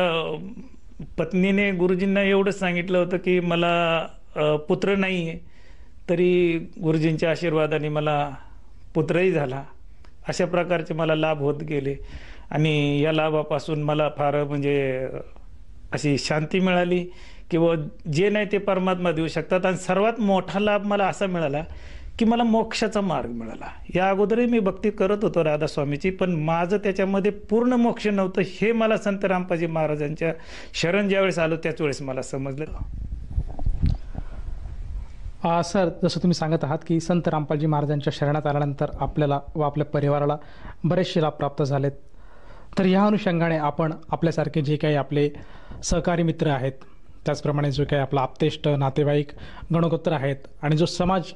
पत्नीने गुरुजींना एवढंच सांगितलं होतं की मला पुत्र नाही आहे, तरी गुरुजींच्या आशीर्वादाने मला पुत्रही झाला. अशा प्रकारचे मला लाभ होत गेले आणि या लाभापासून मला फार म्हणजे अशी शांती मिळाली की जे नाही ते परमात्मा देऊ शकतात. आणि सर्वात मोठा लाभ मला असा मिळाला की मला मोक्षाचा मार्ग मिळाला. या अगोदरही मी भक्ती करत होतो राधास्वामीची, पण माझं त्याच्यामध्ये पूर्ण मोक्ष नव्हतं हे मला संत रामपालजी महाराजांच्या शरण ज्यावेळेस आलो त्याच वेळेस मला समजलं. सर, जसं तुम्ही सांगत आहात की संत रामपालजी महाराजांच्या शरणात आल्यानंतर आपल्याला व आपल्या परिवाराला बरेचसे लाभ प्राप्त झालेत, तर ह्या अनुषंगाने आपण आपल्यासारखे जे काही आपले सहकारी मित्र आहेत, त्याचप्रमाणे जो काही आपला आप्तेष्ट नातेवाईक गणगोत्र आहेत आणि जो समाज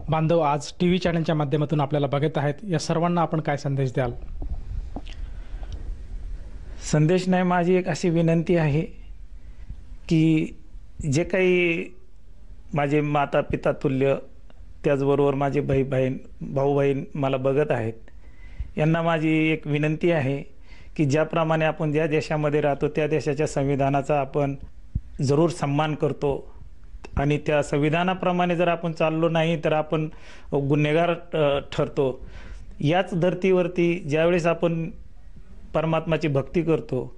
बांधव आज TV चॅनलच्या माध्यमातून आपल्याला बघत आहेत, या सर्वांना आपण काय संदेश द्याल? संदेश नाही, माझी एक अशी विनंती आहे की जे काही माझे माता पिता तुल्य, त्याचबरोबर माझे भाऊ बहीण मला बघत आहेत, यांना माझी एक विनंती आहे की ज्याप्रमाणे आपण ज्या देशामध्ये राहतो त्या देशाच्या संविधानाचा आपण जरूर सन्मान करतो आणि त्या संविधानाप्रमाणे जर आपण चाललो नाही तर आपण गुन्हेगार ठरतो. याच धर्तीवरती ज्यावेळेस आपण परमात्माची भक्ती करतो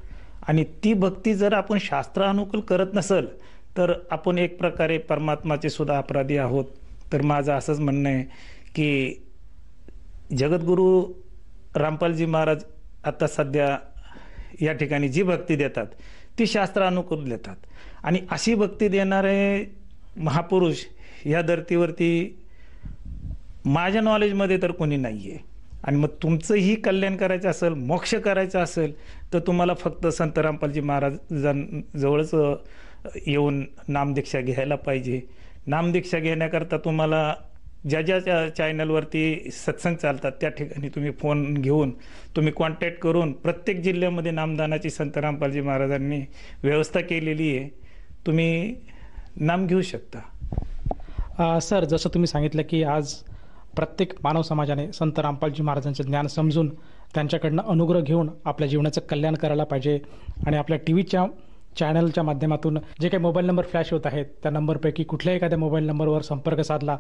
आणि ती भक्ती जर आपण शास्त्रानुकूल करत नसेल तर आपण एक प्रकारे परमात्माचे सुद्धा अपराधी आहोत. तर माझं असंच म्हणणं आहे की जगद्गुरू रामपालजी महाराज आता सध्या या ठिकाणी जी भक्ती देतात ती शास्त्रानुकूल देतात आणि अशी भक्ती देणारे महापुरुष या धर्तीवरती माझ्या नॉलेजमध्ये तर कोणी नाही आहे. आणि मग तुमचंही कल्याण करायचं असेल, मोक्ष करायचा असेल, तर तुम्हाला फक्त संत रामपालजी महाराजांजवळच येऊन नामदीक्षा घ्यायला पाहिजे. नामदीक्षा घेण्याकरता तुम्हाला ज्या ज्या चॅनलवरती सत्संग चालतात त्या ठिकाणी तुम्ही फोन घेऊन तुम्ही कॉन्टॅक्ट करून प्रत्येक जिल्ह्यामध्ये नामदानाची संत रामपालजी महाराजांनी व्यवस्था केलेली आहे, तुम्ही नाम घेऊ शकता. सर, जसं तुम्ही सांगितलं की आज प्रत्येक मानव समाजाने संत रामपालजी महाराजांचे ज्ञान समजून त्यांच्याकडनं अनुग्रह घेऊन आपल्या जीवनाचं कल्याण करायला पाहिजे आणि आपल्या TV चॅनलच्या माध्यमातून जे काही मोबाईल नंबर फ्लॅश होत आहेत त्या नंबरपैकी कुठल्याही एखाद्या मोबाईल नंबरवर संपर्क साधला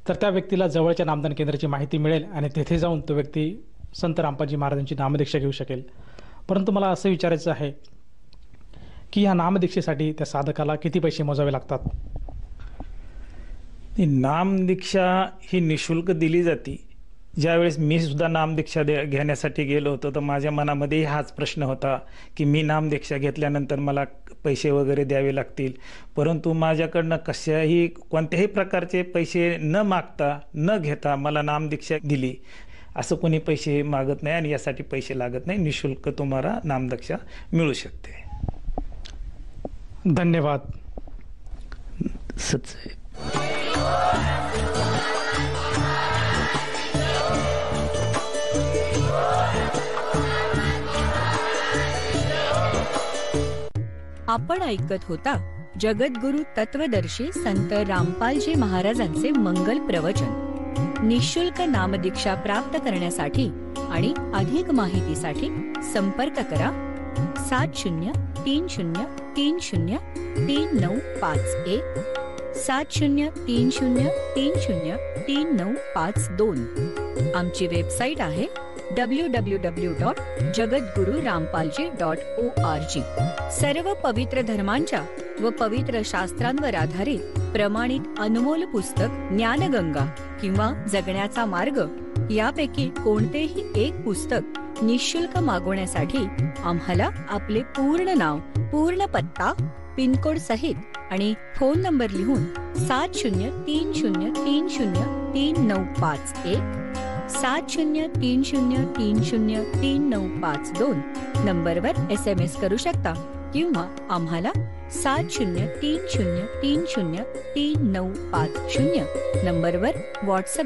तर त्या व्यक्तीला जवळच्या नामदान केंद्राची माहिती मिळेल आणि तेथे जाऊन तो व्यक्ती संत रामपालजी महाराजांची नामदीक्षा घेऊ शकेल. परंतु मला असं विचारायचं आहे की या नामदीक्षेसाठी त्या साधकाला किती पैसे मोजावे लागतात? नामदीक्षा ही निशुल्क दिली जाते. ज्यावेळेस मी सुद्धा नामदीक्षा घेण्यासाठी गेलो होतो तर माझ्या मनामध्ये हाच प्रश्न होता की मी नामदीक्षा घेतल्यानंतर मला पैसे वगैरे द्यावे लागतील, परंतु माझ्याकडनं कोणत्याही प्रकारचे पैसे न मागता न घेता मला नामदीक्षा दिली. असं कोणी पैसे मागत नाही आणि यासाठी पैसे लागत नाही, निशुल्क तुम्हाला नामदीक्षा मिळू शकते. धन्यवाद. सच आपण ऐकत होता जगद्गुरु तत्वदर्शी संत रामपालजी महाराजांचे मंगल प्रवचन. निःशुल्क नामदीक्षा प्राप्त करण्यासाठी आणि अधिक माहितीसाठी संपर्क करा 7030303951 7030303952. आमची वेबसाईट आहे www.jagatgururampalji.org. सर्व पवित्र धर्मांच्या व पवित्र शास्त्रांवर आधारित प्रमाणित अनमोल पुस्तक ज्ञानगंगा किंवा जगण्याचा मार्ग यापैकी कोणतेही एक पुस्तक निःशुल्क मागवण्यासाठी आम्हाला आपले पूर्ण नाव, पूर्ण पत्ता, पिनकोड सहित आणि फोन नंबर लिहून 7030303951 7030303952 नंबरवर SMS करू शकता किंवा आम्हाला 7030303950 नंबरवर व्हॉट्सअप